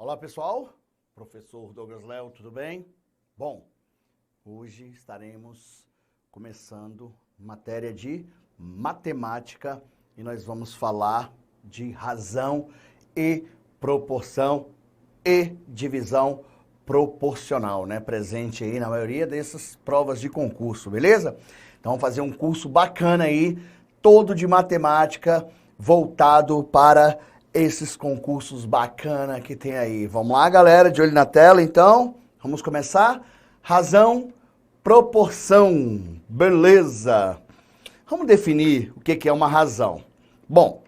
Olá pessoal, professor Douglas Léo, tudo bem? Bom, hoje estaremos começando matéria de matemática e nós vamos falar de razão e proporção e divisão proporcional, né? Presente aí na maioria dessas provas de concurso, beleza? Então vamos fazer um curso bacana aí, todo de matemática, voltado para esses concursos bacana que tem aí. Vamos lá, galera, de olho na tela, então. Vamos começar. Razão, proporção. Beleza. Vamos definir o que é uma razão. Bom,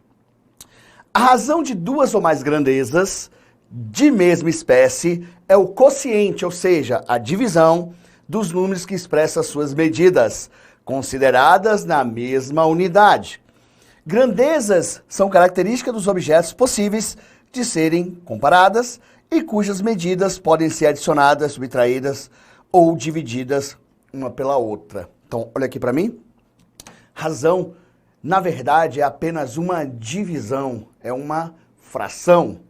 a razão de duas ou mais grandezas de mesma espécie é o quociente, ou seja, a divisão dos números que expressa suas medidas, consideradas na mesma unidade. Grandezas são características dos objetos possíveis de serem comparadas e cujas medidas podem ser adicionadas, subtraídas ou divididas uma pela outra. Então, olha aqui para mim. Razão, na verdade, é apenas uma divisão, é uma fração,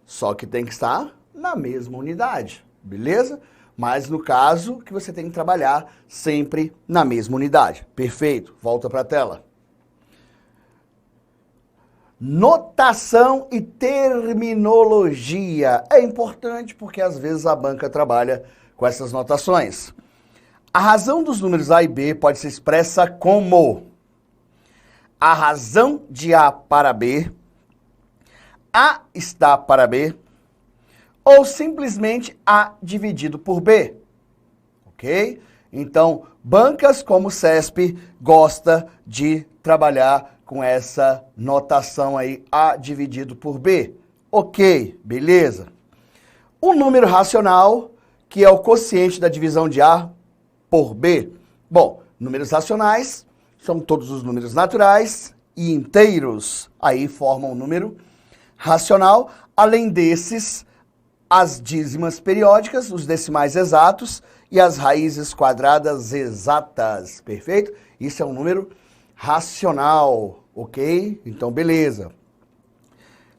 só que tem que estar na mesma unidade, beleza? Mas no caso que você tem que trabalhar sempre na mesma unidade. Perfeito, volta para a tela. Notação e terminologia. É importante porque às vezes a banca trabalha com essas notações. A razão dos números A e B pode ser expressa como a razão de A para B, A está para B, ou simplesmente A dividido por B. Ok? Então, bancas como o CESP gosta de trabalhar com essa notação aí, A dividido por B. Ok, beleza. O número racional, que é o quociente da divisão de A por B. Bom, números racionais são todos os números naturais e inteiros. Aí formam um número racional. Além desses, as dízimas periódicas, os decimais exatos e as raízes quadradas exatas. Perfeito? Isso é um número racional, ok? Então, beleza.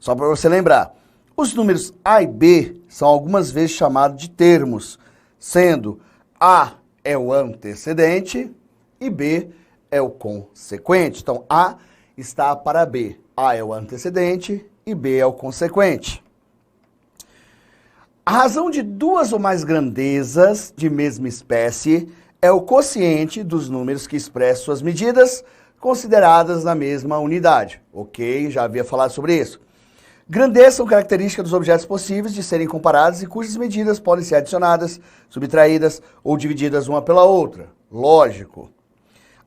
Só para você lembrar, os números A e B são algumas vezes chamados de termos, sendo A é o antecedente e B é o consequente. Então, A está para B. A é o antecedente e B é o consequente. A razão de duas ou mais grandezas de mesma espécie é o quociente dos números que expressam suas medidas consideradas na mesma unidade. Ok, já havia falado sobre isso. Grandezas são características dos objetos possíveis de serem comparados e cujas medidas podem ser adicionadas, subtraídas ou divididas uma pela outra. Lógico.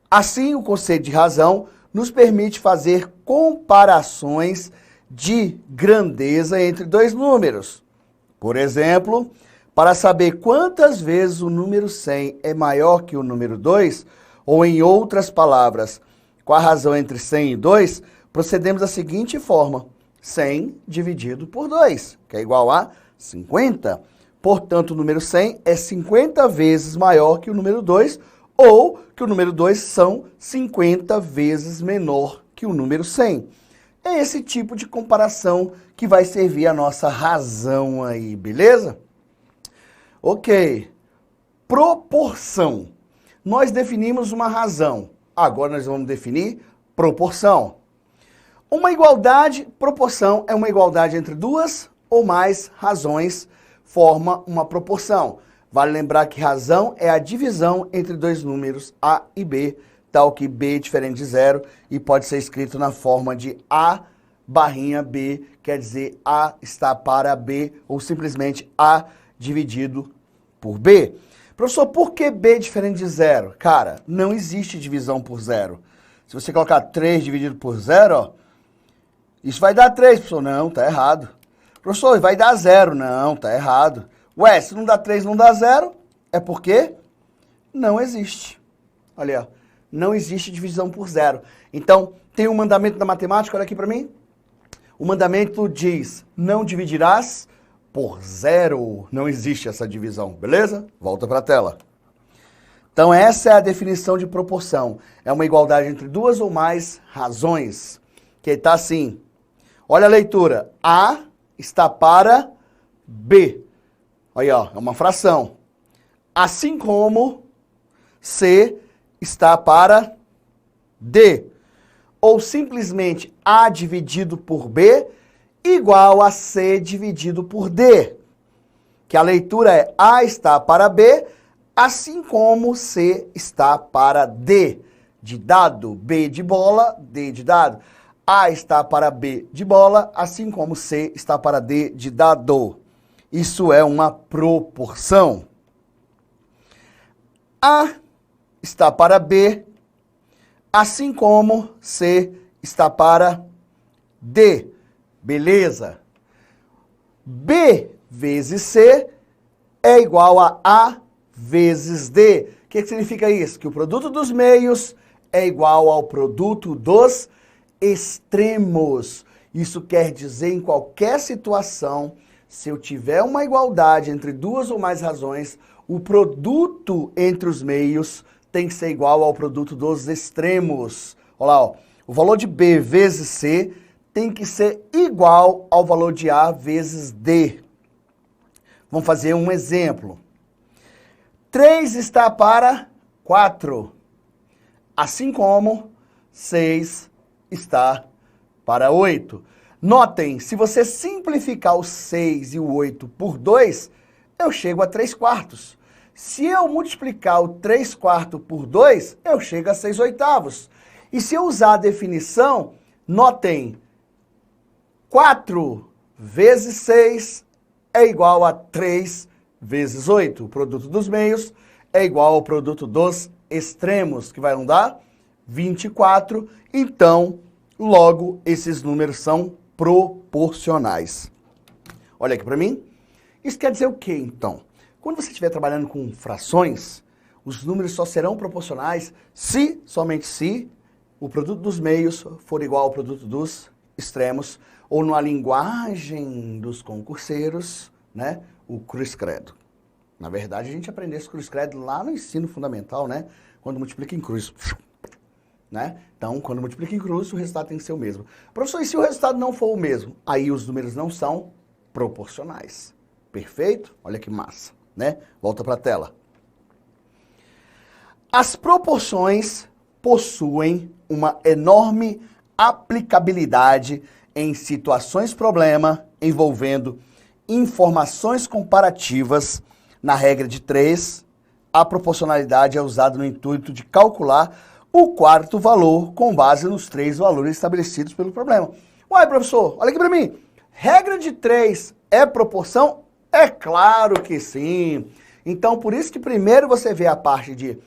Assim, o conceito de razão nos permite fazer comparações de grandeza entre dois números. Por exemplo, para saber quantas vezes o número 100 é maior que o número 2, ou em outras palavras, com a razão entre 100 e 2, procedemos da seguinte forma: 100 dividido por 2, que é igual a 50. Portanto, o número 100 é 50 vezes maior que o número 2, ou que o número 2 são 50 vezes menor que o número 100. É esse tipo de comparação que vai servir a nossa razão aí, beleza? Ok. Proporção. Nós definimos uma razão. Agora nós vamos definir proporção. Uma igualdade, proporção, é uma igualdade entre duas ou mais razões, forma uma proporção. Vale lembrar que razão é a divisão entre dois números A e B, tal que B é diferente de zero e pode ser escrito na forma de A barrinha B, quer dizer A está para B, ou simplesmente A dividido por B. Professor, por que B é diferente de zero? Cara, não existe divisão por zero. Se você colocar 3 dividido por zero, ó, isso vai dar 3, professor. Não, tá errado. Professor, vai dar 0. Não, tá errado. Ué, se não dá 3, não dá 0, é porque não existe. Olha aí, ó, não existe divisão por zero. Então, tem um mandamento da matemática, olha aqui para mim. O mandamento diz, não dividirás por zero. Não existe essa divisão, beleza? Volta para a tela. Então, essa é a definição de proporção. É uma igualdade entre duas ou mais razões. Que está assim. Olha a leitura. A está para B. Aí, ó, é uma fração. Assim como C está para D. Ou simplesmente A dividido por B igual a C dividido por D. Que a leitura é A está para B, assim como C está para D. De dado, B de bola, D de dado. A está para B de bola, assim como C está para D de dado. Isso é uma proporção. A está para B, assim como C está para D. Beleza? B vezes C é igual a A vezes D. O que significa isso? Que o produto dos meios é igual ao produto dos extremos. Isso quer dizer, em qualquer situação, se eu tiver uma igualdade entre duas ou mais razões, o produto entre os meios tem que ser igual ao produto dos extremos. Olha lá, ó. O valor de B vezes C tem que ser igual ao valor de A vezes D. Vamos fazer um exemplo. 3 está para 4, assim como 6 está para 8. Notem, se você simplificar o 6 e o 8 por 2, eu chego a 3/4. Se eu multiplicar o 3/4 por 2, eu chego a 6/8. E se eu usar a definição, notem, 4 vezes 6 é igual a 3 vezes 8. O produto dos meios é igual ao produto dos extremos, que vai dar 24. Então, logo, esses números são proporcionais. Olha aqui para mim. Isso quer dizer o quê, então? Quando você estiver trabalhando com frações, os números só serão proporcionais se, somente se, o produto dos meios for igual ao produto dos extremos, ou numa linguagem dos concurseiros, né, o cruz credo. Na verdade, a gente aprendeu esse cruz credo lá no ensino fundamental, né, quando multiplica em cruz. Né? Então, quando multiplica em cruz, o resultado tem que ser o mesmo. Professor, e se o resultado não for o mesmo? Aí os números não são proporcionais. Perfeito? Olha que massa, né? Volta para a tela. As proporções possuem uma enorme aplicabilidade em situações problema envolvendo informações comparativas. Na regra de 3, a proporcionalidade é usada no intuito de calcular o quarto valor com base nos 3 valores estabelecidos pelo problema. Uai, professor, olha aqui para mim. Regra de 3 é proporção? É claro que sim. Então, por isso que primeiro você vê a parte de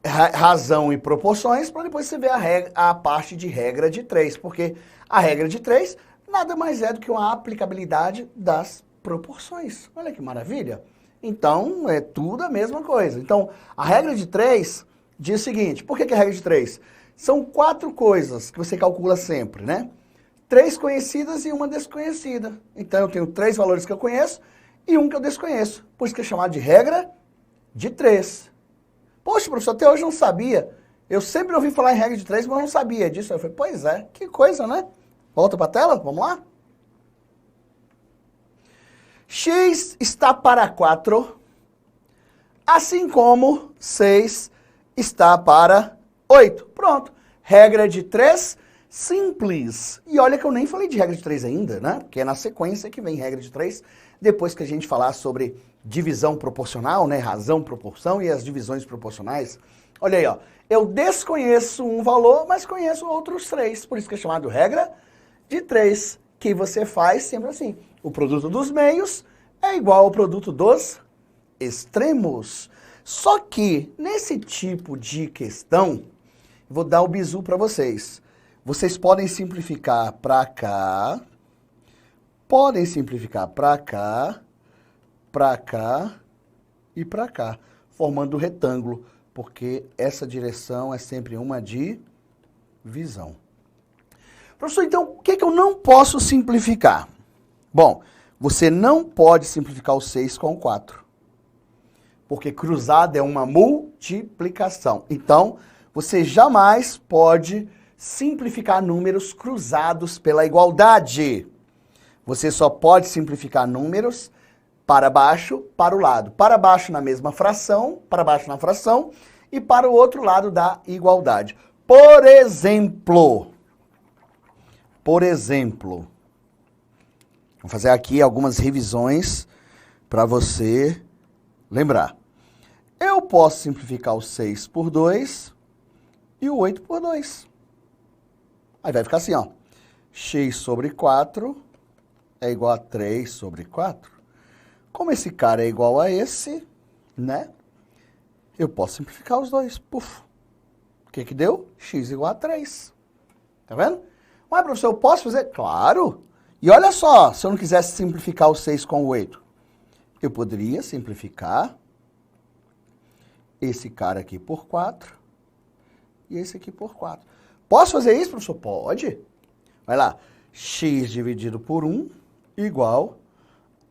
razão e proporções, para depois você ver a parte de regra de 3. Porque a regra de 3 nada mais é do que uma aplicabilidade das proporções. Olha que maravilha. Então, é tudo a mesma coisa. Então, a regra de 3 diz o seguinte, por que a regra de 3? São 4 coisas que você calcula sempre, né? 3 conhecidas e uma desconhecida. Então, eu tenho 3 valores que eu conheço e um que eu desconheço. Por isso que é chamado de regra de 3. Poxa, professor, até hoje eu não sabia. Eu sempre ouvi falar em regra de 3, mas não sabia disso. Eu falei, pois é, que coisa, né? Volta para a tela, vamos lá? X está para 4, assim como 6 está para 8. Pronto. Regra de 3, simples. E olha que eu nem falei de regra de 3 ainda, né? Porque é na sequência que vem regra de 3, depois que a gente falar sobre divisão proporcional, né? Razão, proporção e as divisões proporcionais. Olha aí, ó. Eu desconheço um valor, mas conheço outros 3. Por isso que é chamado regra de 3, que você faz sempre assim. O produto dos meios é igual ao produto dos extremos. Só que, nesse tipo de questão, vou dar o bizu para vocês. Vocês podem simplificar para cá, podem simplificar para cá e para cá, formando um retângulo, porque essa direção é sempre uma divisão. Professor, então, o que eu não posso simplificar? Bom, você não pode simplificar o 6 com o 4. Porque cruzado é uma multiplicação. Então, você jamais pode simplificar números cruzados pela igualdade. Você só pode simplificar números para baixo, para o lado. Para baixo na mesma fração, para baixo na fração, e para o outro lado da igualdade. Por exemplo, vou fazer aqui algumas revisões para você lembrar. Eu posso simplificar o 6 por 2 e o 8 por 2. Aí vai ficar assim, ó. X sobre 4 é igual a 3 sobre 4. Como esse cara é igual a esse, né? Eu posso simplificar os dois. Puf. O que que deu? X igual a 3. Tá vendo? Mas, professor, eu posso fazer? Claro. E olha só, se eu não quisesse simplificar o 6 com o 8, eu poderia simplificar esse cara aqui por 4 e esse aqui por 4. Posso fazer isso, professor? Pode. Vai lá. X dividido por 1 igual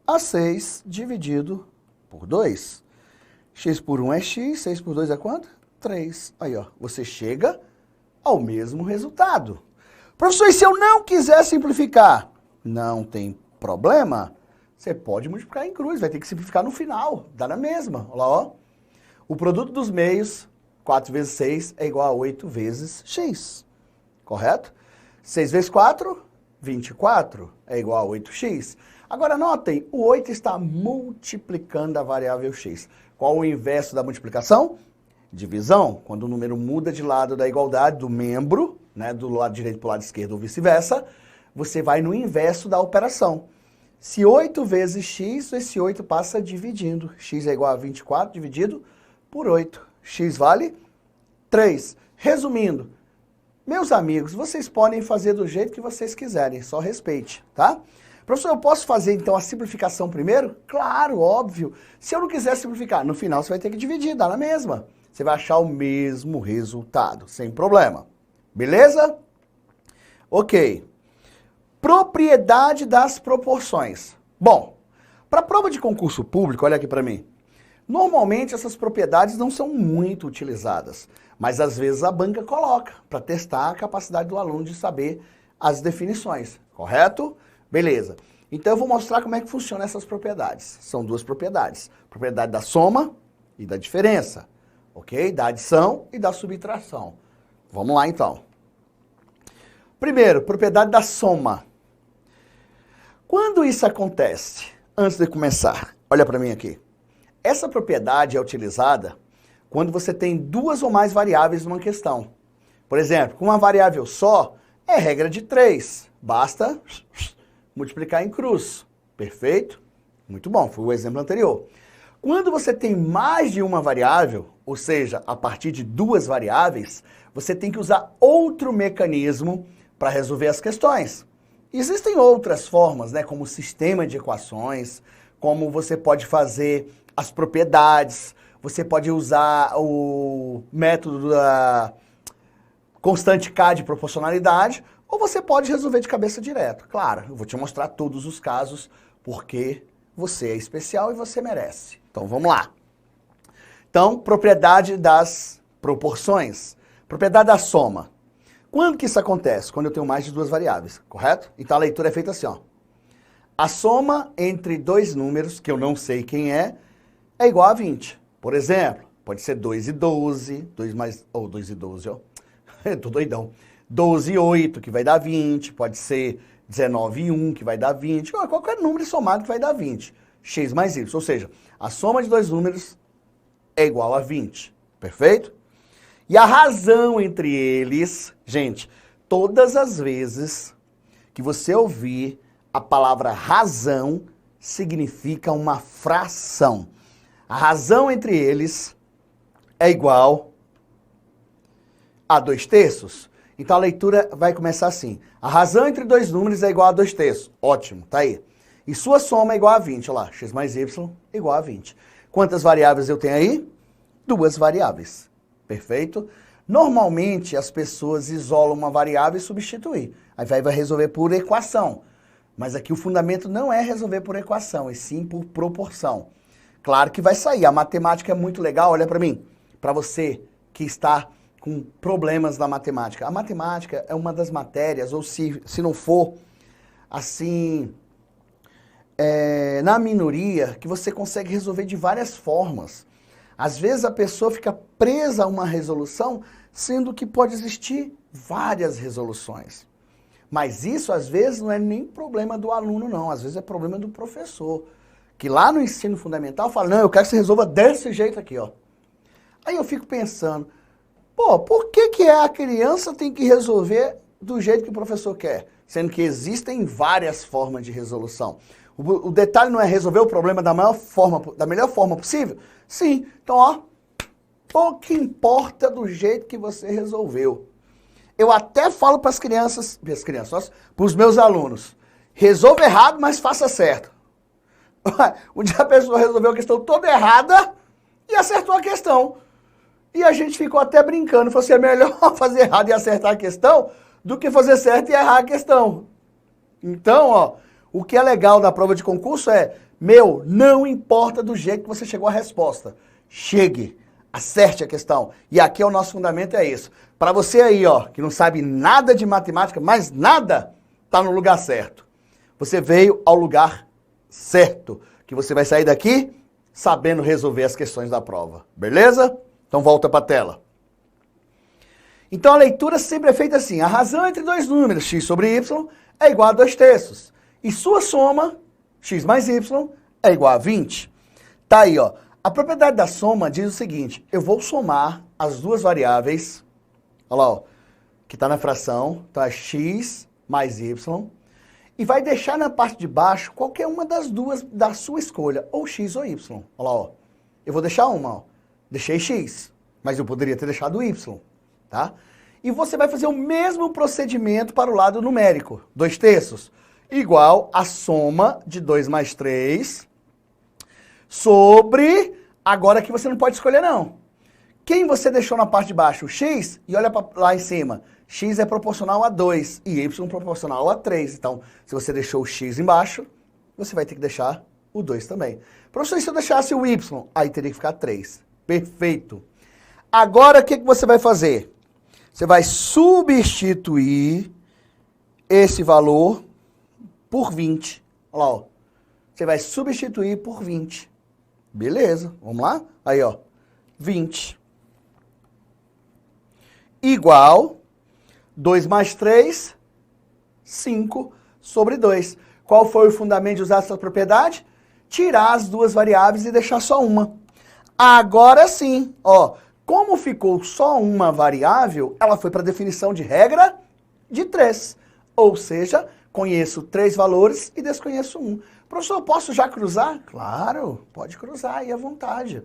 a 6 dividido por 2. X por 1 é x, 6 por 2 é quanto? 3. Aí, ó, você chega ao mesmo resultado. Professor, e se eu não quiser simplificar? Não tem problema. Você pode multiplicar em cruz, vai ter que simplificar no final. Dá na mesma. Olha lá, ó. O produto dos meios, 4 vezes 6, é igual a 8 vezes x. Correto? 6 vezes 4, 24, é igual a 8x. Agora, notem, o 8 está multiplicando a variável x. Qual o inverso da multiplicação? Divisão. Quando o número muda de lado da igualdade, do membro, né, do lado direito para o lado esquerdo ou vice-versa, você vai no inverso da operação. Se 8 vezes x, esse 8 passa dividindo. X é igual a 24 dividido por 8. X vale 3. Resumindo, meus amigos, vocês podem fazer do jeito que vocês quiserem, só respeite, tá? Professor, eu posso fazer então a simplificação primeiro? Claro, óbvio. Se eu não quiser simplificar, no final você vai ter que dividir, dá na mesma. Você vai achar o mesmo resultado, sem problema. Beleza? Ok. Propriedade das proporções. Bom, para prova de concurso público, olha aqui para mim. Normalmente essas propriedades não são muito utilizadas, mas às vezes a banca coloca para testar a capacidade do aluno de saber as definições, correto? Beleza. Então eu vou mostrar como é que funcionam essas propriedades. São duas propriedades. Propriedade da soma e da diferença, ok? Da adição e da subtração. Vamos lá então. Primeiro, propriedade da soma. Quando isso acontece? Antes de começar, olha para mim aqui. Essa propriedade é utilizada quando você tem duas ou mais variáveis numa questão. Por exemplo, com uma variável só, é regra de 3. Basta multiplicar em cruz. Perfeito? Muito bom, foi o exemplo anterior. Quando você tem mais de uma variável, ou seja, a partir de duas variáveis, você tem que usar outro mecanismo para resolver as questões. Existem outras formas, né, como o sistema de equações, como você pode fazer as propriedades, você pode usar o método da constante K de proporcionalidade, ou você pode resolver de cabeça direto. Claro, eu vou te mostrar todos os casos, porque você é especial e você merece. Então vamos lá. Então, propriedade das proporções. Propriedade da soma. Quando que isso acontece? Quando eu tenho mais de duas variáveis, correto? Então a leitura é feita assim, ó. A soma entre dois números, que eu não sei quem é igual a 20. Por exemplo, pode ser 2 e 12, 2 mais... ou 2 e 12, ó. Eu tô doidão. 12 e 8, que vai dar 20. Pode ser 19 e 1, que vai dar 20. Qualquer número somado que vai dar 20. X mais Y. Ou seja, a soma de dois números é igual a 20. Perfeito? E a razão entre eles... Gente, todas as vezes que você ouvir a palavra razão, significa uma fração. A razão entre eles é igual a 2/3. Então a leitura vai começar assim. A razão entre dois números é igual a 2/3. Ótimo, tá aí. E sua soma é igual a 20. Olha lá, x mais y igual a 20. Quantas variáveis eu tenho aí? Duas variáveis. Perfeito? Normalmente as pessoas isolam uma variável e substituem. Aí vai resolver por equação. Mas aqui o fundamento não é resolver por equação, e sim por proporção. Claro que vai sair. A matemática é muito legal, olha para mim. Para você que está com problemas na matemática. A matemática é uma das matérias, ou se não for, assim, na minoria que você consegue resolver de várias formas. Às vezes a pessoa fica presa a uma resolução, sendo que pode existir várias resoluções. Mas isso às vezes não é nem problema do aluno não, às vezes é problema do professor. Que lá no ensino fundamental fala, não, eu quero que você resolva desse jeito aqui, ó. Aí eu fico pensando, pô, por que a criança tem que resolver do jeito que o professor quer? Sendo que existem várias formas de resolução. O detalhe não é resolver o problema da melhor forma possível? Sim. Então, ó, pouco importa do jeito que você resolveu. Eu até falo para as crianças, para os meus alunos, resolva errado, mas faça certo. Um dia a pessoa resolveu a questão toda errada e acertou a questão. E a gente ficou até brincando, falou assim, é melhor fazer errado e acertar a questão do que fazer certo e errar a questão. Então, ó, o que é legal da prova de concurso é, não importa do jeito que você chegou à resposta. Chegue, acerte a questão. E aqui é o nosso fundamento, é isso. Para você aí, ó, que não sabe nada de matemática, mas nada, tá no lugar certo. Você veio ao lugar certo, que você vai sair daqui sabendo resolver as questões da prova. Beleza? Então volta para a tela. Então a leitura sempre é feita assim, a razão entre dois números, x sobre y, é igual a 2/3. E sua soma, x mais y, é igual a 20. Tá aí, ó. A propriedade da soma diz o seguinte, eu vou somar as duas variáveis, olha lá, ó, que está na fração, então é x mais y, e vai deixar na parte de baixo qualquer uma das duas da sua escolha, ou x ou y. Olha lá, ó. Eu vou deixar uma, ó. Deixei x, mas eu poderia ter deixado y, tá? E você vai fazer o mesmo procedimento para o lado numérico, 2/3, igual a soma de 2 mais 3 sobre, agora que você não pode escolher não. Quem você deixou na parte de baixo? O x, e olha lá em cima, x é proporcional a 2 e y proporcional a 3. Então, se você deixou o x embaixo, você vai ter que deixar o 2 também. Professor, e se eu deixasse o y? Aí teria que ficar 3. Perfeito. Agora, o que você vai fazer? Você vai substituir esse valor por 20. Olha lá, ó. Você vai substituir por 20. Beleza, vamos lá? Aí, ó, 20. Igual 2 mais 3, 5 sobre 2. Qual foi o fundamento de usar essa propriedade? Tirar as duas variáveis e deixar só uma. Agora sim, ó, como ficou só uma variável, ela foi para a definição de regra de 3. Ou seja, conheço 3 valores e desconheço 1. Professor, posso já cruzar? Claro, pode cruzar aí à vontade.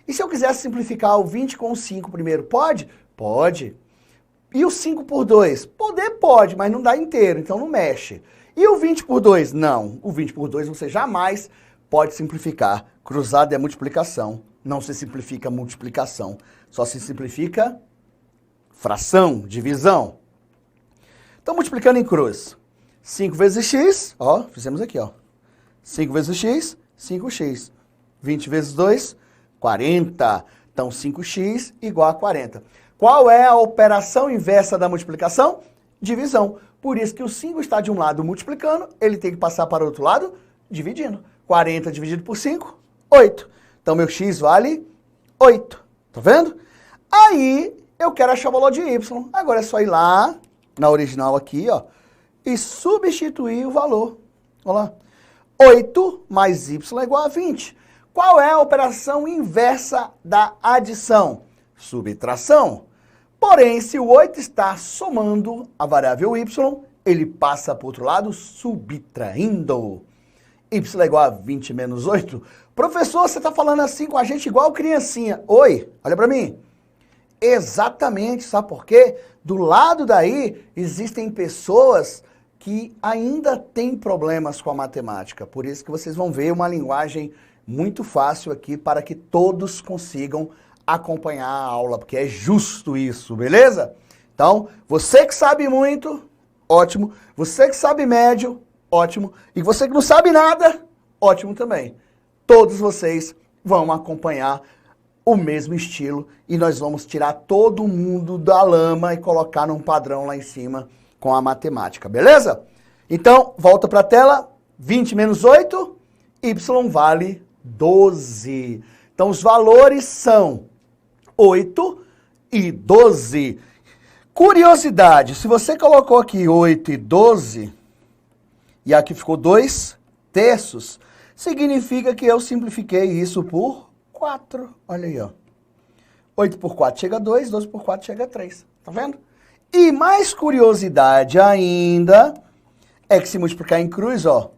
E se eu quisesse simplificar o 20 com o 5 primeiro, pode? Pode. E o 5 por 2? Poder pode, mas não dá inteiro, então não mexe. E o 20 por 2? Não. O 20 por 2 você jamais pode simplificar. Cruzado é multiplicação. Não se simplifica multiplicação. Só se simplifica fração, divisão. Então, multiplicando em cruz. 5 vezes x, ó, fizemos aqui, ó. 5 vezes x, 5x. 20 vezes 2, 40. Então, 5x igual a 40. Qual é a operação inversa da multiplicação? Divisão. Por isso que o 5 está de um lado multiplicando, ele tem que passar para o outro lado dividindo. 40 dividido por 5, 8. Então, meu x vale 8. Tá vendo? Aí, eu quero achar o valor de y. Agora é só ir lá, na original aqui, ó, e substituir o valor. Olha lá. 8 mais y é igual a 20. Qual é a operação inversa da adição? Subtração. Porém, se o 8 está somando a variável y, ele passa para o outro lado subtraindo. Y é igual a 20 menos 8. Professor, você está falando assim com a gente igual criancinha. Oi, olha para mim. Exatamente, sabe por quê? Do lado daí, existem pessoas que ainda têm problemas com a matemática. Por isso que vocês vão ver uma linguagem muito fácil aqui para que todos consigam acompanhar a aula, porque é justo isso, beleza? Então, você que sabe muito, ótimo. Você que sabe médio, ótimo. E você que não sabe nada, ótimo também. Todos vocês vão acompanhar o mesmo estilo e nós vamos tirar todo mundo da lama e colocar num padrão lá em cima com a matemática, beleza? Então, volta para a tela. 20 menos 8, y vale 12. Então, os valores são 8 e 12. Curiosidade, se você colocou aqui 8 e 12, e aqui ficou 2/3, significa que eu simplifiquei isso por 4. Olha aí, ó. 8 por 4 chega a 2, 12 por 4 chega a 3. Tá vendo? E mais curiosidade ainda é que se multiplicar em cruz, ó,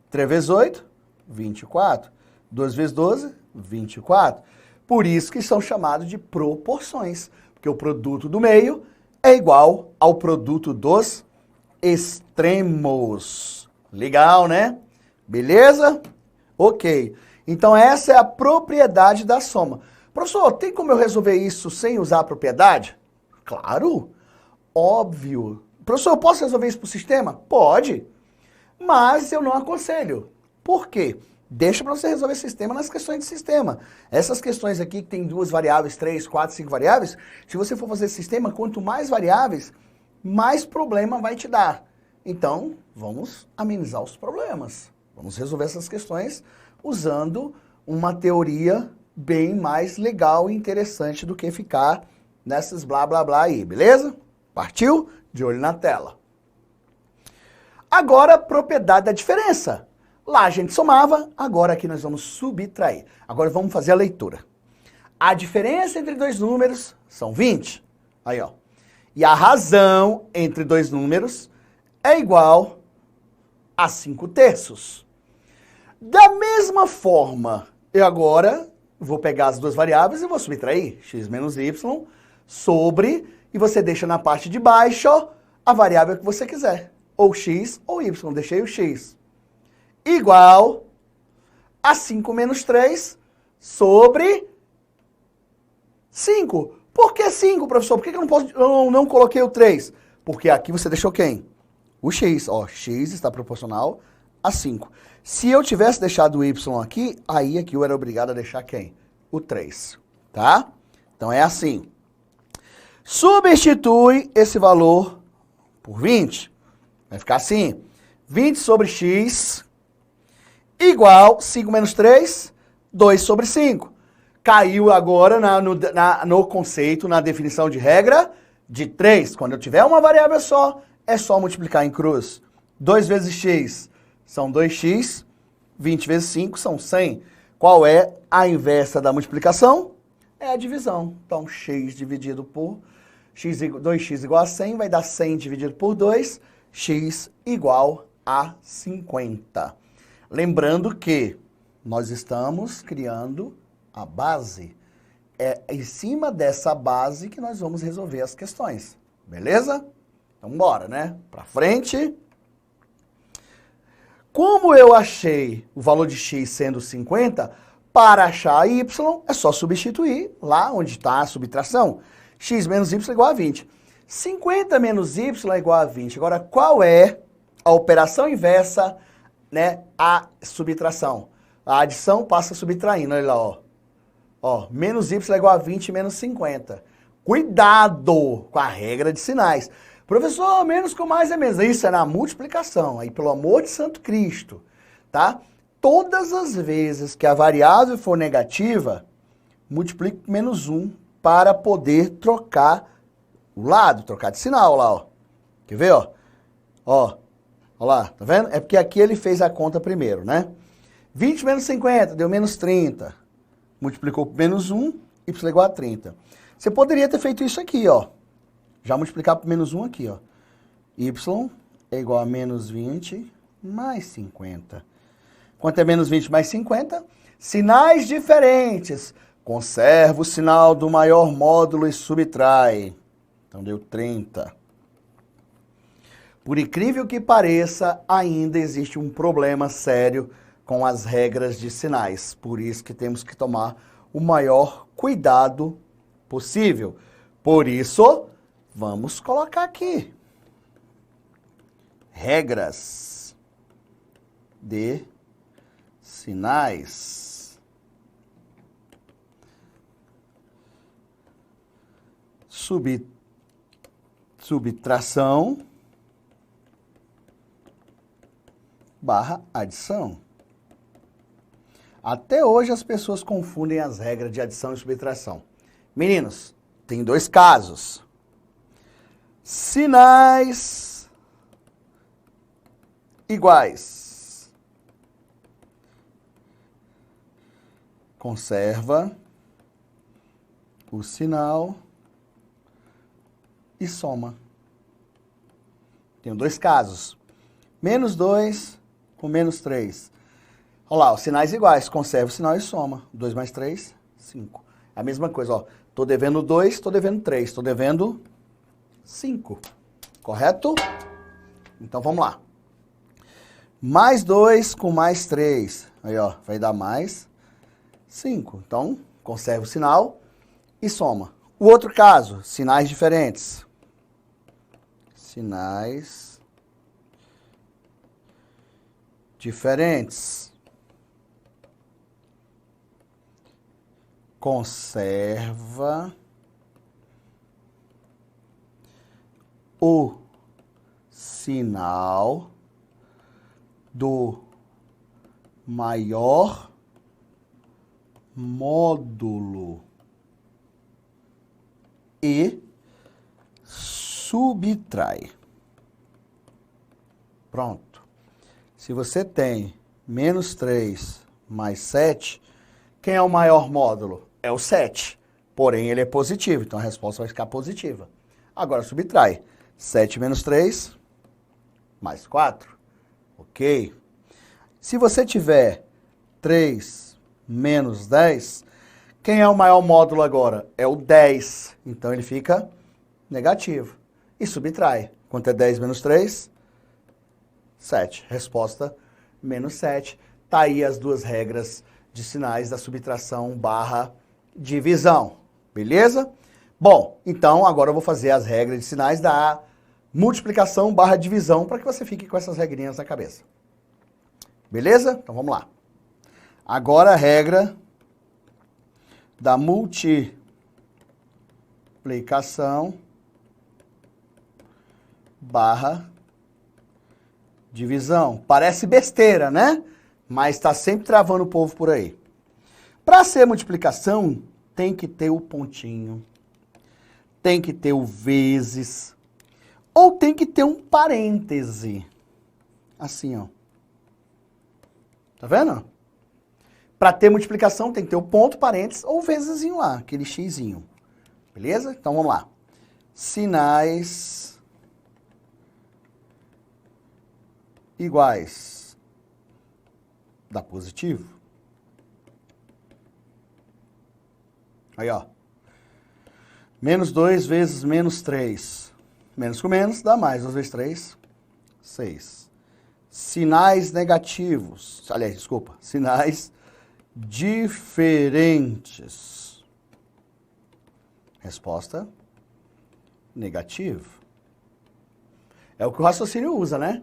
3 vezes 8, 24. 2 vezes 12, 24. Por isso que são chamados de proporções, porque o produto do meio é igual ao produto dos extremos. Legal, né? Beleza? Ok. Então essa é a propriedade da soma. Professor, tem como eu resolver isso sem usar a propriedade? Claro, óbvio. Professor, eu posso resolver isso para o sistema? Pode, mas eu não aconselho. Por quê? Deixa para você resolver sistema nas questões de sistema. Essas questões aqui que tem 2 variáveis, 3, 4, 5 variáveis, se você for fazer sistema, quanto mais variáveis, mais problema vai te dar. Então, vamos amenizar os problemas. Vamos resolver essas questões usando uma teoria bem mais legal e interessante do que ficar nessas blá blá blá aí, beleza? Partiu? De olho na tela. Agora, propriedade da diferença. Lá a gente somava, agora aqui nós vamos subtrair. Agora vamos fazer a leitura. A diferença entre dois números são 20. Aí, ó. E a razão entre dois números é igual a 5/3. Da mesma forma, eu agora vou pegar as duas variáveis e vou subtrair x menos y sobre, e você deixa na parte de baixo a variável que você quiser. Ou x ou y, deixei o x. Igual a 5 menos 3 sobre 5. Por que 5, professor? Por que eu não coloquei o 3? Porque aqui você deixou quem? O x. Ó, x está proporcional a 5. Se eu tivesse deixado o y aqui, aí aqui eu era obrigado a deixar quem? O 3. Tá? Então é assim. Substitui esse valor por 20. Vai ficar assim. 20 sobre x igual 5 menos 3, 2 sobre 5. Caiu agora no conceito, na definição de regra de 3. Quando eu tiver uma variável só, é só multiplicar em cruz. 2 vezes x são 2x, 20 vezes 5 são 100. Qual é a inversa da multiplicação? É a divisão. Então, x dividido por 2x igual a 100, vai dar 100 dividido por 2, x igual a 50. Lembrando que nós estamos criando a base. É em cima dessa base que nós vamos resolver as questões. Beleza? Então, bora, né? Pra frente. Como eu achei o valor de x sendo 50, para achar y, é só substituir lá onde está a subtração. X menos y igual a 20. 50 menos y é igual a 20. Agora, qual é a operação inversa, né, a subtração? A adição passa subtraindo, olha lá, ó. Ó, menos y é igual a 20 menos 50. Cuidado com a regra de sinais. Professor, menos com mais é menos. Isso é na multiplicação, aí pelo amor de Santo Cristo, tá? Todas as vezes que a variável for negativa, multiplique por menos 1 para poder trocar o lado, trocar de sinal lá, ó. Quer ver, ó? Ó lá, tá vendo? É porque aqui ele fez a conta primeiro, né? 20 menos 50 deu menos 30. Multiplicou por menos 1, y igual a 30. Você poderia ter feito isso aqui, ó. Já multiplicar por menos 1 aqui, ó. Y é igual a menos 20 mais 50. Quanto é menos 20 mais 50? Sinais diferentes. Conserva o sinal do maior módulo e subtrai. Então deu 30. Por incrível que pareça, ainda existe um problema sério com as regras de sinais. Por isso que temos que tomar o maior cuidado possível. Por isso, vamos colocar aqui. Regras de sinais. Subtração barra adição. Até hoje as pessoas confundem as regras de adição e subtração. Meninos, tem dois casos. Sinais iguais. Conserva o sinal e soma. Tenho dois casos. Menos 2 com menos 3. Olha lá, os sinais iguais. Conserva o sinal e soma. 2 mais 3, 5. É a mesma coisa, ó. Tô devendo 2, tô devendo 3. Tô devendo 5. Correto? Então, vamos lá. Mais 2 com mais 3. Aí, ó, vai dar mais 5. Então, conserva o sinal e soma. O outro caso, sinais diferentes. Sinais diferentes. Conserva o sinal do maior módulo e subtrai. Pronto. Se você tem menos 3 mais 7, quem é o maior módulo? É o 7. Porém, ele é positivo, então a resposta vai ficar positiva. Agora, subtrai. 7 menos 3, mais 4. Ok? Se você tiver 3 menos 10, quem é o maior módulo agora? É o 10. Então, ele fica negativo. E subtrai. Quanto é 10 menos 3? 7. Resposta, menos 7. Tá aí as duas regras de sinais da subtração barra divisão. Beleza? Bom, então agora eu vou fazer as regras de sinais da multiplicação barra divisão para que você fique com essas regrinhas na cabeça. Beleza? Então vamos lá. Agora a regra da multiplicação barra divisão. Parece besteira, né? Mas está sempre travando o povo por aí. Para ser multiplicação, tem que ter o pontinho, tem que ter o vezes, ou tem que ter um parêntese. Assim, ó. Tá vendo? Para ter multiplicação, tem que ter o ponto, parênteses, ou vezesinho lá, aquele xizinho. Beleza? Então, vamos lá. Sinais iguais. Dá positivo. Aí, ó. Menos 2 vezes menos 3. Menos com menos dá mais. 2 vezes 3, 6. Sinais negativos. Aliás, desculpa. Sinais diferentes. Resposta negativo. É o que o raciocínio usa, né?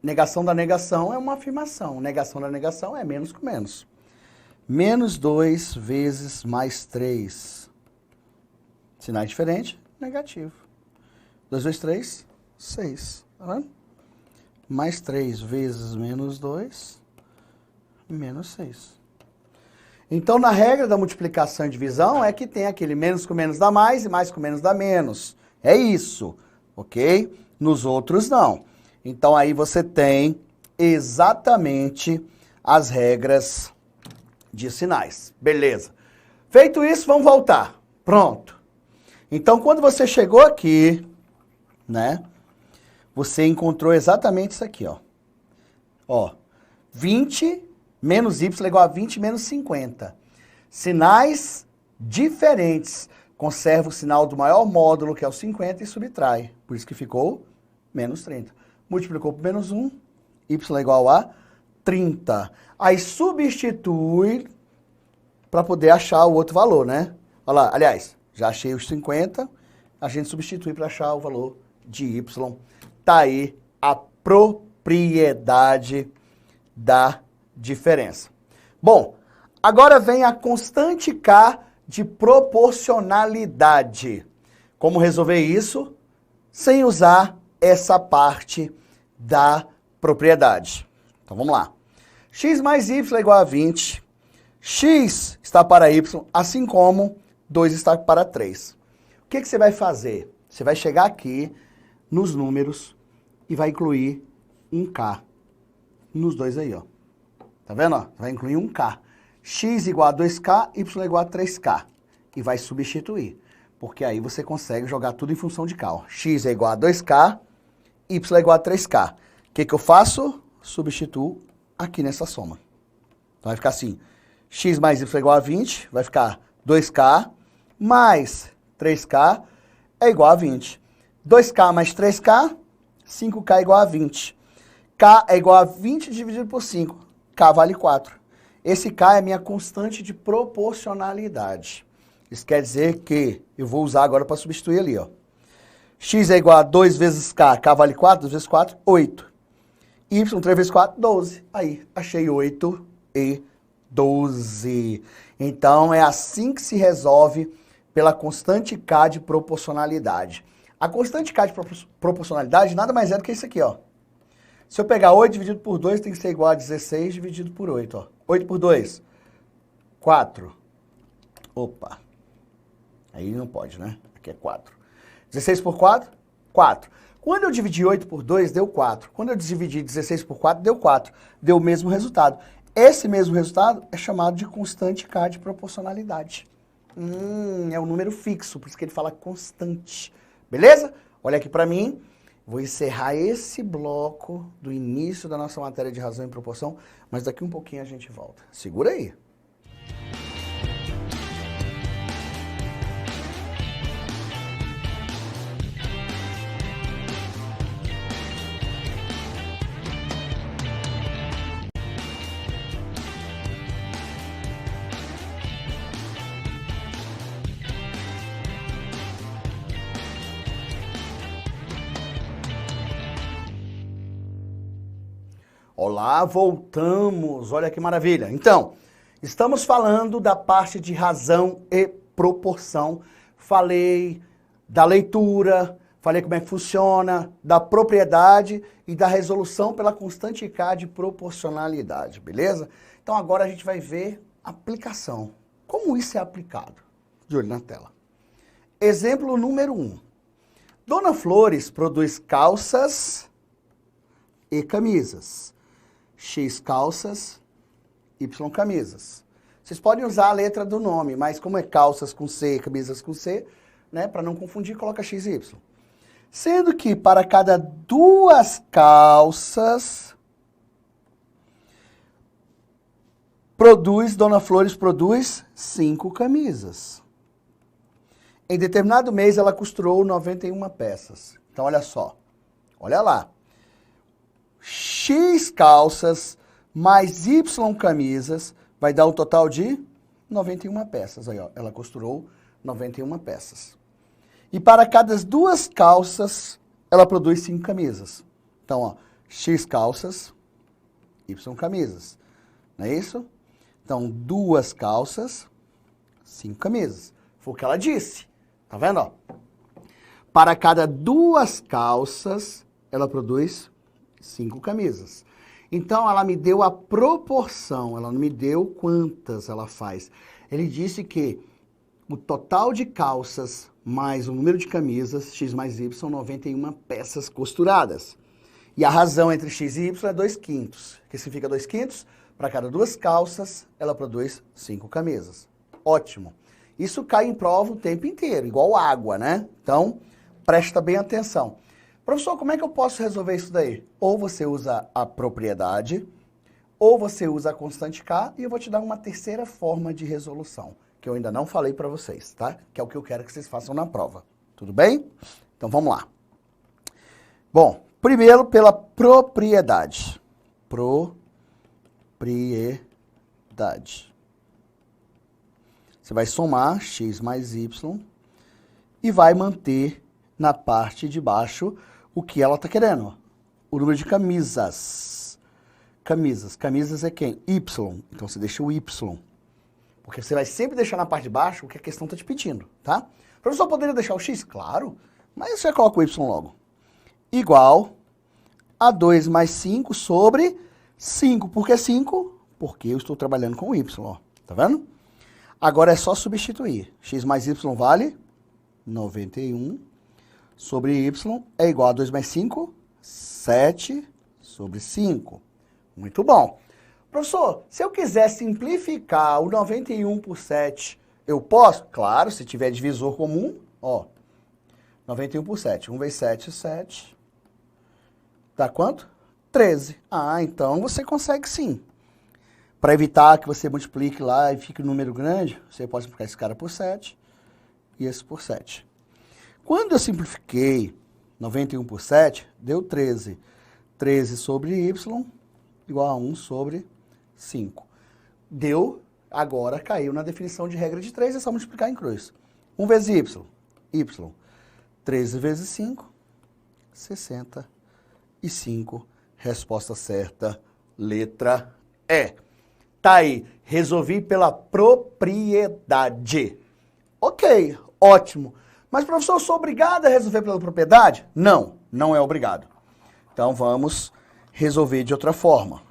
Negação da negação é uma afirmação. Negação da negação é menos com menos. Menos 2 vezes mais 3. Sinais diferentes, negativo. 2 vezes 3, 6. Tá vendo? Mais 3 vezes menos 2, menos 6. Então, na regra da multiplicação e divisão, é que tem aquele menos com menos dá mais e mais com menos dá menos. É isso, ok? Nos outros, não. Então, aí você tem exatamente as regras de sinais. Beleza. Feito isso, vamos voltar. Pronto. Então, quando você chegou aqui, né, você encontrou exatamente isso aqui, ó. Ó, 20 menos y igual a 20 menos 50. Sinais diferentes. Conserva o sinal do maior módulo, que é o 50, e subtrai. Por isso que ficou menos 30. Multiplicou por menos 1, y igual a 30. Aí substitui para poder achar o outro valor, né? Olha lá, aliás, já achei os 50, a gente substitui para achar o valor de y. Tá aí a propriedade da diferença. Bom, agora vem a constante K de proporcionalidade. Como resolver isso? Sem usar essa parte da propriedade. Então, vamos lá. x mais y é igual a 20. X está para y, assim como 2 está para 3. O que você vai fazer? Você vai chegar aqui nos números e vai incluir um k nos dois aí, ó. Tá vendo? Ó? Vai incluir um k. X igual a 2k, y igual a 3k. E vai substituir. Porque aí você consegue jogar tudo em função de k. Ó. X é igual a 2k, y é igual a 3k. O que eu faço? Substituo aqui nessa soma. Então vai ficar assim. X mais y é igual a 20, vai ficar 2k mais 3k é igual a 20. 2k mais 3k, 5k é igual a 20. K é igual a 20 dividido por 5. K vale 4. Esse K é minha constante de proporcionalidade. Isso quer dizer que eu vou usar agora para substituir ali, ó. X é igual a 2 vezes K. K vale 4, 2 vezes 4, 8. Y, 3 vezes 4, 12. Aí, achei 8 e 12. Então, é assim que se resolve pela constante K de proporcionalidade. A constante K de proporcionalidade nada mais é do que isso aqui, ó. Se eu pegar 8 dividido por 2, tem que ser igual a 16 dividido por 8, ó. 8 por 2, 4. Opa. Aí não pode, né? Aqui é 4. 16 por 4, 4. Quando eu dividi 8 por 2, deu 4. Quando eu dividi 16 por 4, deu 4. Deu o mesmo resultado. Esse mesmo resultado é chamado de constante K de proporcionalidade. É um número fixo, por isso que ele fala constante. Beleza? Olha aqui pra mim. Vou encerrar esse bloco do início da nossa matéria de razão e proporção, mas daqui um pouquinho a gente volta. Segura aí. Olá, voltamos. Olha que maravilha. Então, estamos falando da parte de razão e proporção. Falei da leitura, falei como é que funciona, da propriedade e da resolução pela constante K de proporcionalidade, beleza? Então agora a gente vai ver aplicação. Como isso é aplicado? De olho na tela. Exemplo número 1. Dona Flores produz calças e camisas. X calças, Y camisas. Vocês podem usar a letra do nome, mas como é calças com C, camisas com C, né, para não confundir, coloca X e Y. Sendo que para cada 2 calças, Dona Flores produz 5 camisas. Em determinado mês, ela costurou 91 peças. Então, olha só. Olha lá. X calças mais Y camisas vai dar um total de 91 peças. Aí, ó, ela costurou 91 peças. E para cada 2 calças, ela produz 5 camisas. Então, ó, X calças, Y camisas. Não é isso? Então, 2 calças, 5 camisas. Foi o que ela disse. Tá vendo, ó? Para cada 2 calças, ela produz 5 camisas. Então, ela me deu a proporção, ela não me deu quantas ela faz. Ele disse que o total de calças mais o número de camisas, X mais Y, são 91 peças costuradas. E a razão entre X e Y é 2/5. O que significa 2/5? Para cada 2 calças, ela produz 5 camisas. Ótimo. Isso cai em prova o tempo inteiro, igual água, né? Então, presta bem atenção. Professor, como é que eu posso resolver isso daí? Ou você usa a propriedade, ou você usa a constante K, e eu vou te dar uma terceira forma de resolução, que eu ainda não falei para vocês, tá? Que é o que eu quero que vocês façam na prova. Tudo bem? Então, vamos lá. Bom, primeiro pela propriedade. Propriedade. Você vai somar X mais Y e vai manter na parte de baixo o que ela está querendo. O número de camisas. Camisas. Camisas é quem? Y. Então você deixa o Y. Porque você vai sempre deixar na parte de baixo o que a questão está te pedindo, tá? O professor poderia deixar o X? Claro. Mas você coloca o Y logo. Igual a 2 mais 5 sobre 5, por que 5? Porque eu estou trabalhando com y, ó. Tá vendo? Agora é só substituir. X mais y vale 91 sobre y é igual a 2 mais 5, 7 sobre 5. Muito bom. Professor, se eu quiser simplificar o 91 por 7, eu posso? Claro, se tiver divisor comum, ó. 91 por 7. 1 vezes 7, 7. Dá quanto? 13. Ah, então você consegue sim. Para evitar que você multiplique lá e fique um número grande, você pode multiplicar esse cara por 7 e esse por 7. Quando eu simplifiquei 91 por 7, deu 13. 13 sobre y igual a 1 sobre 5. Deu, agora caiu na definição de regra de 3, é só multiplicar em cruz. 1 vezes y. 13 vezes 5, 65. Resposta certa, letra E. Tá aí, resolvi pela propriedade. Ok, ótimo. Mas, professor, eu sou obrigado a resolver pela propriedade? Não, não é obrigado. Então, vamos resolver de outra forma.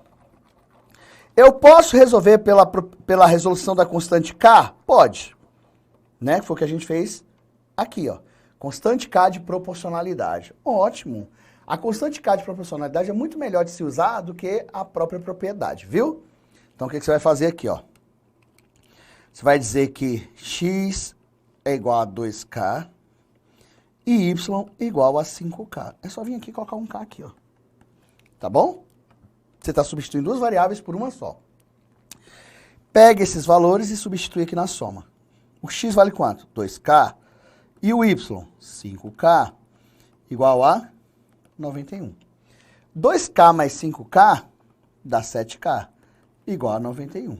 Eu posso resolver pela resolução da constante K? Pode. Né? Foi o que a gente fez aqui, ó. Constante K de proporcionalidade. Ótimo. A constante K de proporcionalidade é muito melhor de se usar do que a própria propriedade, viu? Então, o que você vai fazer aqui, ó? Você vai dizer que x é igual a 2k e y igual a 5k. É só vir aqui e colocar um k aqui, ó. Tá bom? Você está substituindo duas variáveis por uma só. Pega esses valores e substitui aqui na soma. O x vale quanto? 2k. E o y? 5k. Igual a 91. 2k mais 5k dá 7k. Igual a 91.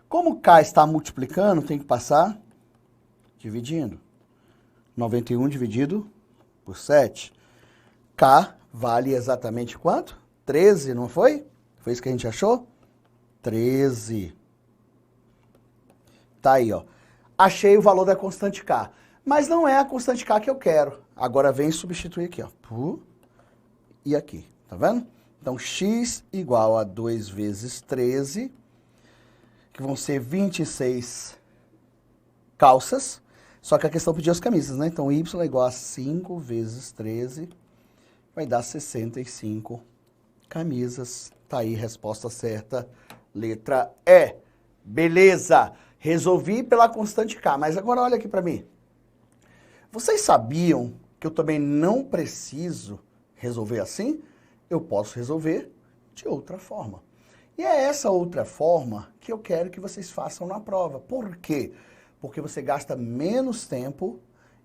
Como k está multiplicando, tem que passar dividindo. 91 dividido por 7. K vale exatamente quanto? 13, não foi? Foi isso que a gente achou? 13. Tá aí, ó. Achei o valor da constante K. Mas não é a constante K que eu quero. Agora vem substituir aqui, ó. E aqui, tá vendo? Então, x igual a 2 vezes 13, que vão ser 26 calças. Só que a questão pediu as camisas, né? Então, y é igual a 5 vezes 13, vai dar 65 camisas. Tá aí, resposta certa, letra E. Beleza, resolvi pela constante K. Mas agora olha aqui para mim. Vocês sabiam que eu também não preciso resolver assim? Eu posso resolver de outra forma. E é essa outra forma que eu quero que vocês façam na prova. Por quê? Porque você gasta menos tempo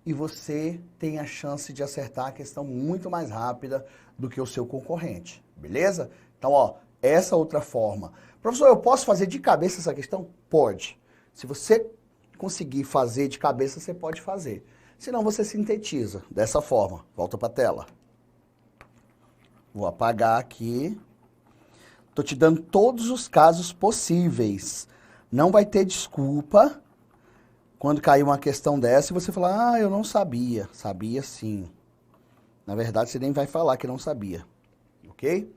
e você tem a chance de acertar a questão muito mais rápida do que o seu concorrente, beleza? Então, ó, essa outra forma. Professor, eu posso fazer de cabeça essa questão? Pode. Se você conseguir fazer de cabeça, você pode fazer. Senão você sintetiza dessa forma. Volta para a tela. Vou apagar aqui. Estou te dando todos os casos possíveis. Não vai ter desculpa quando cair uma questão dessa e você falar, ah, eu não sabia. Sabia sim. Na verdade, você nem vai falar que não sabia. Ok?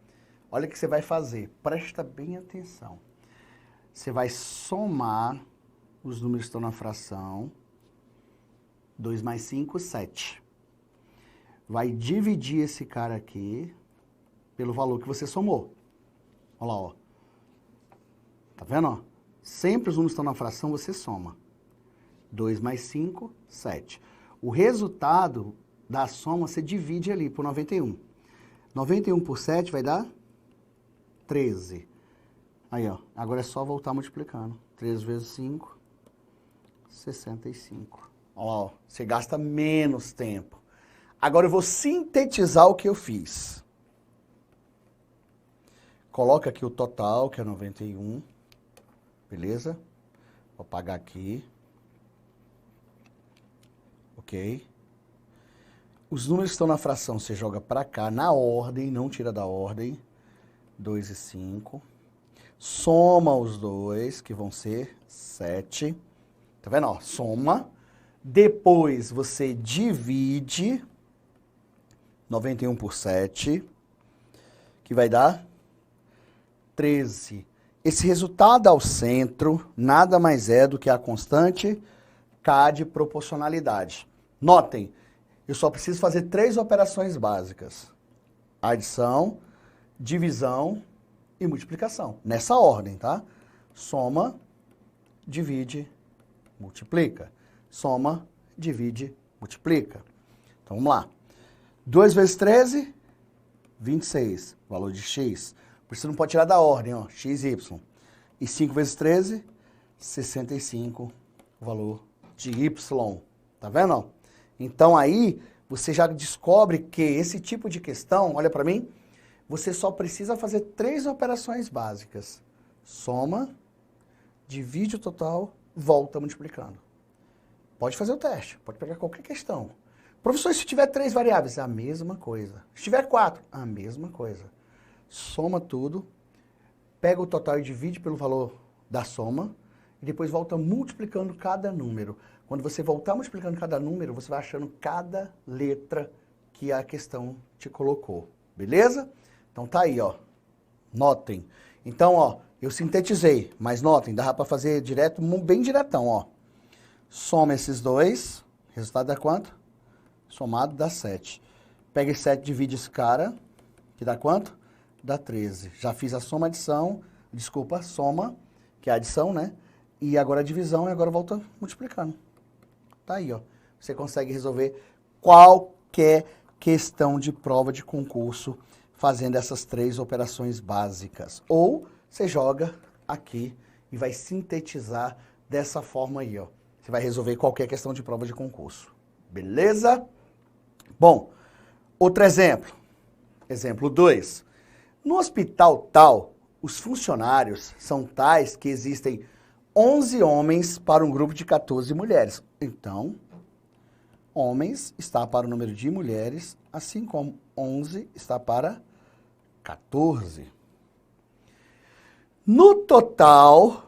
Olha o que você vai fazer. Presta bem atenção. Você vai somar os números que estão na fração. 2 mais 5, 7. Vai dividir esse cara aqui pelo valor que você somou. Olha lá, ó. Tá vendo, ó? Sempre os números que estão na fração, você soma. 2 mais 5, 7. O resultado da soma, você divide ali por 91. 91 por 7 vai dar 13. Aí, ó. Agora é só voltar multiplicando. 13 vezes 5, 65. Ó, você gasta menos tempo. Agora eu vou sintetizar o que eu fiz. Coloca aqui o total, que é 91. Beleza? Vou apagar aqui. Ok. Os números que estão na fração, você joga para cá na ordem, não tira da ordem. 2 e 5. Soma os dois, que vão ser 7. Tá vendo? Ó, soma. Depois você divide 91 por 7, que vai dar 13. Esse resultado ao centro nada mais é do que a constante K de proporcionalidade. Notem, eu só preciso fazer 3 operações básicas. Adição, divisão e multiplicação. Nessa ordem, tá? Soma, divide, multiplica. Soma, divide, multiplica. Então, vamos lá. 2 vezes 13, 26. Valor de x. Por isso não pode tirar da ordem, ó. X, y. E 5 vezes 13, 65. O valor de y. Tá vendo, ó? Então, aí, você já descobre que esse tipo de questão, olha para mim, você só precisa fazer 3 operações básicas. Soma, divide o total, volta multiplicando. Pode fazer o teste, pode pegar qualquer questão. Professor, se tiver 3 variáveis, a mesma coisa. Se tiver 4, a mesma coisa. Soma tudo, pega o total e divide pelo valor da soma, e depois volta multiplicando cada número. Quando você voltar multiplicando cada número, você vai achando cada letra que a questão te colocou. Beleza? Então tá aí, ó. Notem. Então, ó, eu sintetizei, mas notem, dá para fazer direto, bem diretão, ó. Soma esses dois, resultado dá quanto? Somado dá 7. Pega esse 7 e divide esse cara, que dá quanto? Dá 13. Já fiz a soma, adição, desculpa, soma, que é a adição, né? E agora a divisão, e agora volta multiplicando. Tá aí, ó. Você consegue resolver qualquer questão de prova de concurso fazendo essas 3 operações básicas. Ou você joga aqui e vai sintetizar dessa forma aí, ó. Você vai resolver qualquer questão de prova de concurso. Beleza? Bom, outro exemplo. Exemplo 2. No hospital tal, os funcionários são tais que existem 11 homens para um grupo de 14 mulheres. Então, homens está para o número de mulheres, assim como 11 está para 14. No total,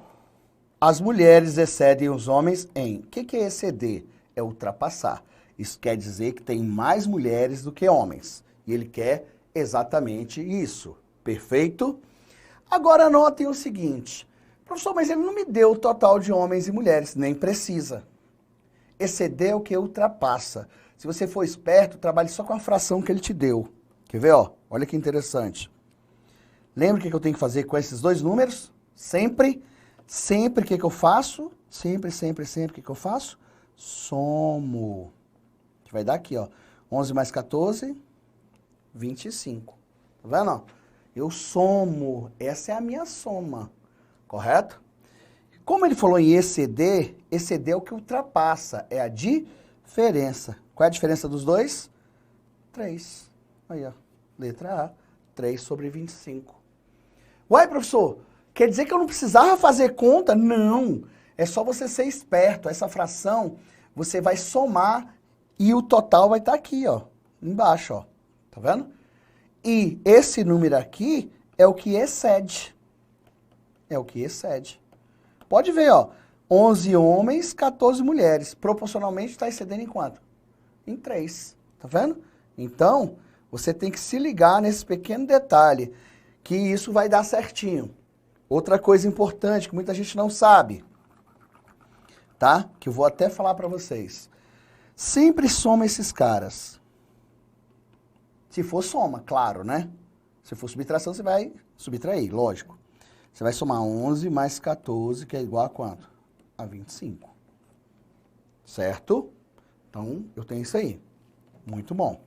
as mulheres excedem os homens em... O que é exceder? É ultrapassar. Isso quer dizer que tem mais mulheres do que homens. E ele quer exatamente isso. Perfeito? Agora anotem o seguinte. Professor, mas ele não me deu o total de homens e mulheres. Nem precisa. Exceder é o que ultrapassa. Se você for esperto, trabalhe só com a fração que ele te deu. Quer ver, ó? Olha que interessante. Lembra o que eu tenho que fazer com esses 2 números? Sempre o que eu faço? Sempre, o que eu faço? Somo. Que vai dar aqui, ó. 11 mais 14, 25. Tá vendo, ó? Eu somo. Essa é a minha soma. Correto? Como ele falou em exceder, exceder é o que ultrapassa. É a diferença. Qual é a diferença dos dois? 3. Aí, ó. Letra A. 3 sobre 25. Uai, professor, quer dizer que eu não precisava fazer conta? Não. É só você ser esperto. Essa fração, você vai somar e o total vai estar aqui, ó. Embaixo, ó. Tá vendo? E esse número aqui é o que excede. É o que excede. Pode ver, ó. 11 homens, 14 mulheres. Proporcionalmente está excedendo em quanto? Em 3. Tá vendo? Então, você tem que se ligar nesse pequeno detalhe, que isso vai dar certinho. Outra coisa importante que muita gente não sabe, tá? Que eu vou até falar para vocês. Sempre soma esses caras. Se for soma, claro, né? Se for subtração, você vai subtrair, lógico. Você vai somar 11 mais 14, que é igual a quanto? A 25. Certo? Então, eu tenho isso aí. Muito bom.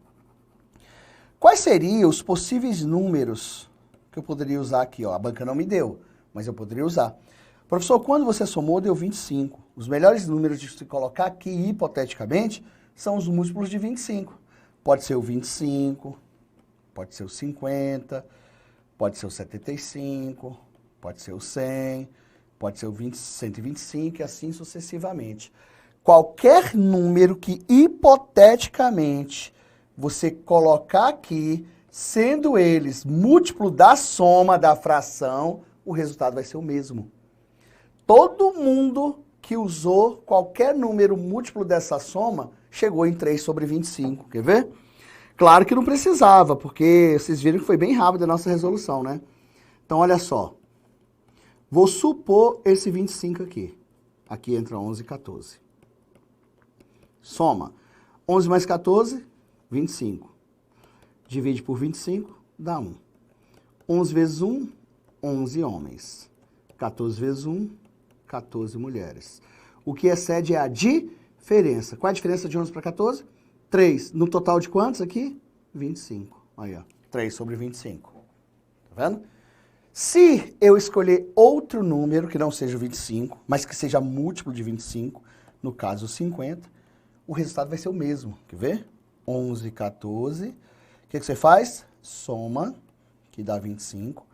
Quais seriam os possíveis números que eu poderia usar aqui? Ó, a banca não me deu, mas eu poderia usar. Professor, quando você somou, deu 25. Os melhores números de se colocar aqui, hipoteticamente, são os múltiplos de 25. Pode ser o 25, pode ser o 50, pode ser o 75, pode ser o 100, pode ser o 125 e assim sucessivamente. Qualquer número que hipoteticamente você colocar aqui, sendo eles múltiplo da soma da fração, o resultado vai ser o mesmo. Todo mundo que usou qualquer número múltiplo dessa soma chegou em 3 sobre 25. Quer ver? Claro que não precisava, porque vocês viram que foi bem rápido a nossa resolução, né? Então, olha só. Vou supor esse 25 aqui. Aqui entra 11 e 14. Soma. 11 mais 14, 25. Divide por 25, dá 1. 11 vezes 1, 11 homens. 14 vezes 1, 14 mulheres. O que excede é a diferença. Qual é a diferença de 11 para 14? 3. No total de quantos aqui? 25. Aí, ó. 3 sobre 25. Tá vendo? Se eu escolher outro número que não seja o 25, mas que seja múltiplo de 25, no caso 50, o resultado vai ser o mesmo. Quer ver? 11, 14. O que você faz? Soma, que dá 25.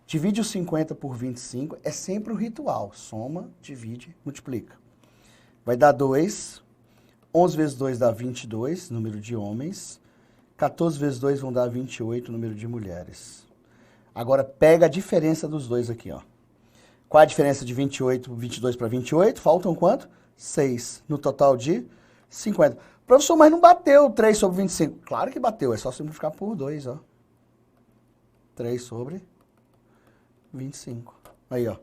Divide os 50 por 25. É sempre o ritual. Soma, divide, multiplica. Vai dar 2. 11 vezes 2 dá 22, número de homens. 14 vezes 2 vão dar 28, número de mulheres. Agora pega a diferença dos dois aqui, ó. Qual a diferença de 22 para 28? Faltam quanto? 6. No total de 50. Professor, mas não bateu 3 sobre 25. Claro que bateu, é só simplificar por 2, ó. 3 sobre 25. Aí, ó.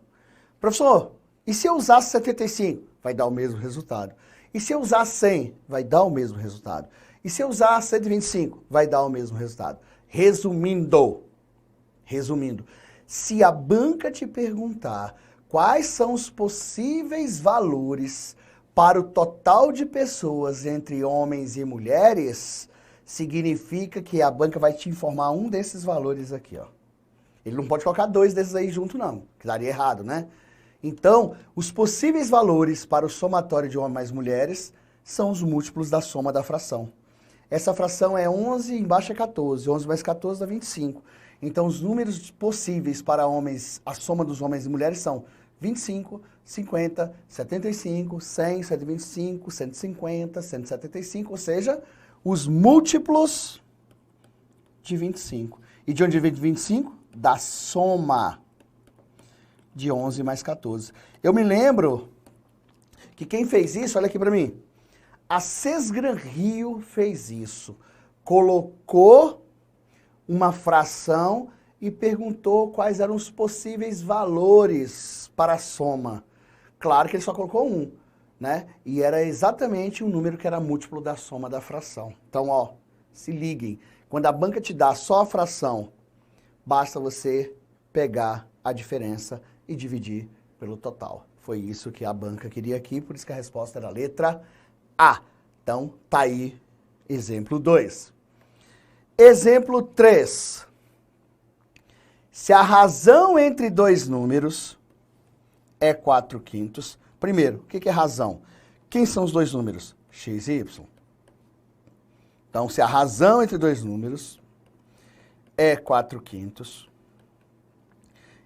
Professor, e se eu usasse 75? Vai dar o mesmo resultado. E se eu usar 100? Vai dar o mesmo resultado. E se eu usar 125? Vai dar o mesmo resultado. Resumindo, se a banca te perguntar quais são os possíveis valores para o total de pessoas entre homens e mulheres, significa que a banca vai te informar um desses valores aqui, ó. Ele não pode colocar 2 desses aí junto, não, que daria errado, né? Então, os possíveis valores para o somatório de homens mais mulheres são os múltiplos da soma da fração. Essa fração é 11, embaixo é 14. 11 mais 14 dá 25. Então, os números possíveis para homens, a soma dos homens e mulheres são 25, 50, 75, 100, 125, 150, 175, ou seja, os múltiplos de 25. E de onde vem 25? Da soma de 11 mais 14. Eu me lembro que quem fez isso, olha aqui para mim, a Cesgran Rio fez isso. Colocou uma fração e perguntou quais eram os possíveis valores para a soma. Claro que ele só colocou 1, né? E era exatamente o número que era múltiplo da soma da fração. Então, ó, se liguem. Quando a banca te dá só a fração, basta você pegar a diferença e dividir pelo total. Foi isso que a banca queria aqui, por isso que a resposta era a letra A. Então, tá aí exemplo 2. Exemplo 3. Se a razão entre dois números é 4/5. Primeiro, o que é razão? Quem são os dois números? X e Y. Então, se a razão entre dois números é 4/5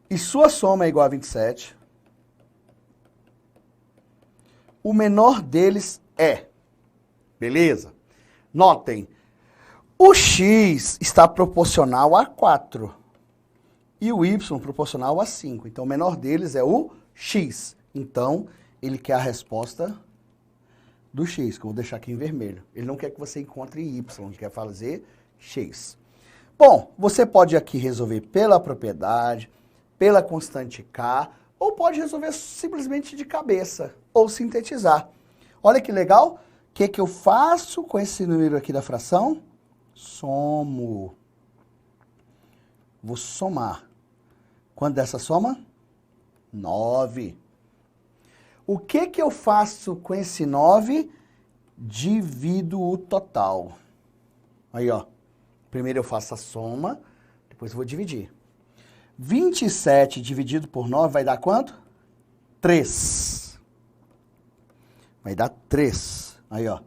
e sua soma é igual a 27, o menor deles é. Beleza? Notem, o x está proporcional a 4 e o y proporcional a 5. Então, o menor deles é o x. Então, ele quer a resposta do x, que eu vou deixar aqui em vermelho. Ele não quer que você encontre y, ele quer fazer x. Bom, você pode aqui resolver pela propriedade, pela constante k, ou pode resolver simplesmente de cabeça, ou sintetizar. Olha que legal. O que eu faço com esse número aqui da fração? Somo. Vou somar. Quanto dessa soma? 9. O que eu faço com esse 9? Divido o total. Aí, ó. Primeiro eu faço a soma, depois eu vou dividir. 27 dividido por 9 vai dar quanto? 3. Vai dar 3. Aí, ó.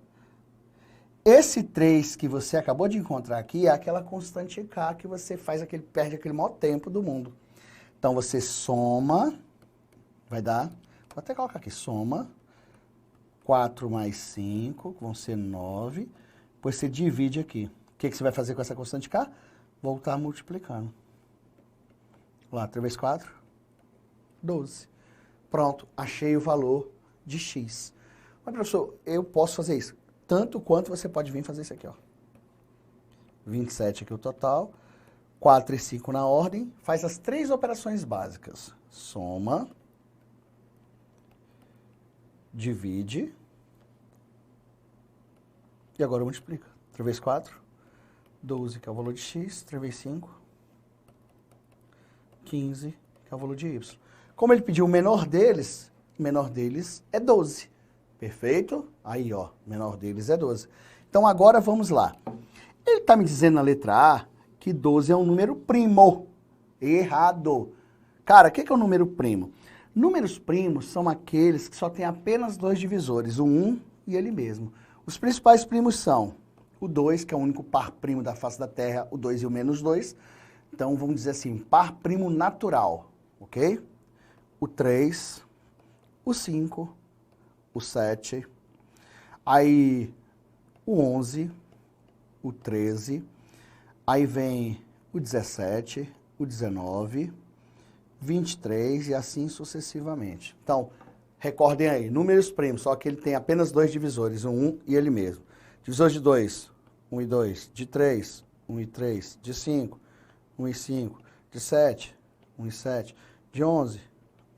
Esse 3 que você acabou de encontrar aqui é aquela constante K que você perde aquele maior tempo do mundo. Então, você soma, vai dar, vou até colocar aqui, soma, 4 mais 5, vão ser 9, depois você divide aqui. O que você vai fazer com essa constante K? Voltar multiplicando. Lá, 3 vezes 4, 12. Pronto, achei o valor de x. Mas, professor, eu posso fazer isso. Tanto quanto você pode vir fazer isso aqui, ó. 27 aqui o total. 4 e 5 na ordem, faz as 3 operações básicas. Soma, divide, e agora multiplica. 3 vezes 4, 12, que é o valor de x, 3 vezes 5, 15, que é o valor de y. Como ele pediu o menor deles é 12. Perfeito? Aí, ó, o menor deles é 12. Então, agora vamos lá. Ele está me dizendo na letra A que 12 é um número primo. Errado. Cara, o que é um número primo? Números primos são aqueles que só têm apenas 2 divisores, o 1 e ele mesmo. Os principais primos são o 2, que é o único par primo da face da Terra, o 2 e o menos 2. Então, vamos dizer assim, par primo natural, ok? O 3, o 5, o 7, aí o 11, o 13, aí vem o 17, o 19, 23 e assim sucessivamente. Então, recordem aí, números primos, só que ele tem apenas 2 divisores, o 1 e ele mesmo. Divisores de 2, 1 e 2, de 3, 1 e 3, de 5, 1 e 5, de 7, 1 e 7, de 11,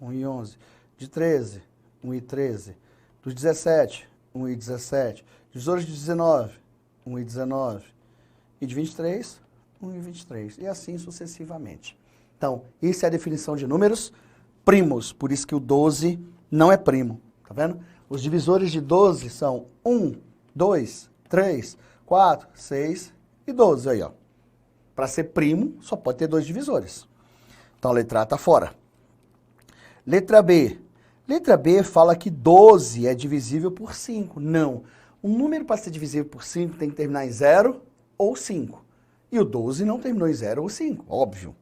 1 e 11, de 13, 1 e 13, dos 17, 1 e 17, divisores de 19, 1 e 19, e de 23, 1 e 23, e assim sucessivamente. Então, isso é a definição de números primos, por isso que o 12 não é primo, tá vendo? Os divisores de 12 são 1, 2, 3, 4, 6 e 12, aí ó. Para ser primo, só pode ter 2 divisores. Então, a letra A está fora. Letra B. Letra B fala que 12 é divisível por 5. Não. Um número para ser divisível por 5 tem que terminar em 0 ou 5. E o 12 não terminou em 0 ou 5, óbvio.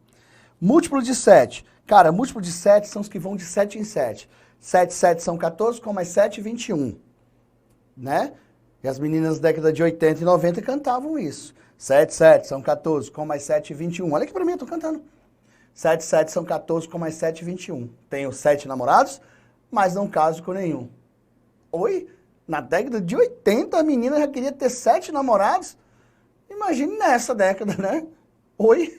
Múltiplo de 7. Cara, múltiplo de 7 são os que vão de 7 em 7. 7, 7 são 14, com mais 7, 21. Né? E as meninas da década de 80 e 90 cantavam isso. 7, 7 são 14, com mais 7, 21. Olha aqui pra mim, eu tô cantando. 7, 7 são 14, com mais 7, 21. Tenho 7 namorados, mas não caso com nenhum. Oi? Na década de 80 a menina já queria ter 7 namorados? Imagine nessa década, né? Oi?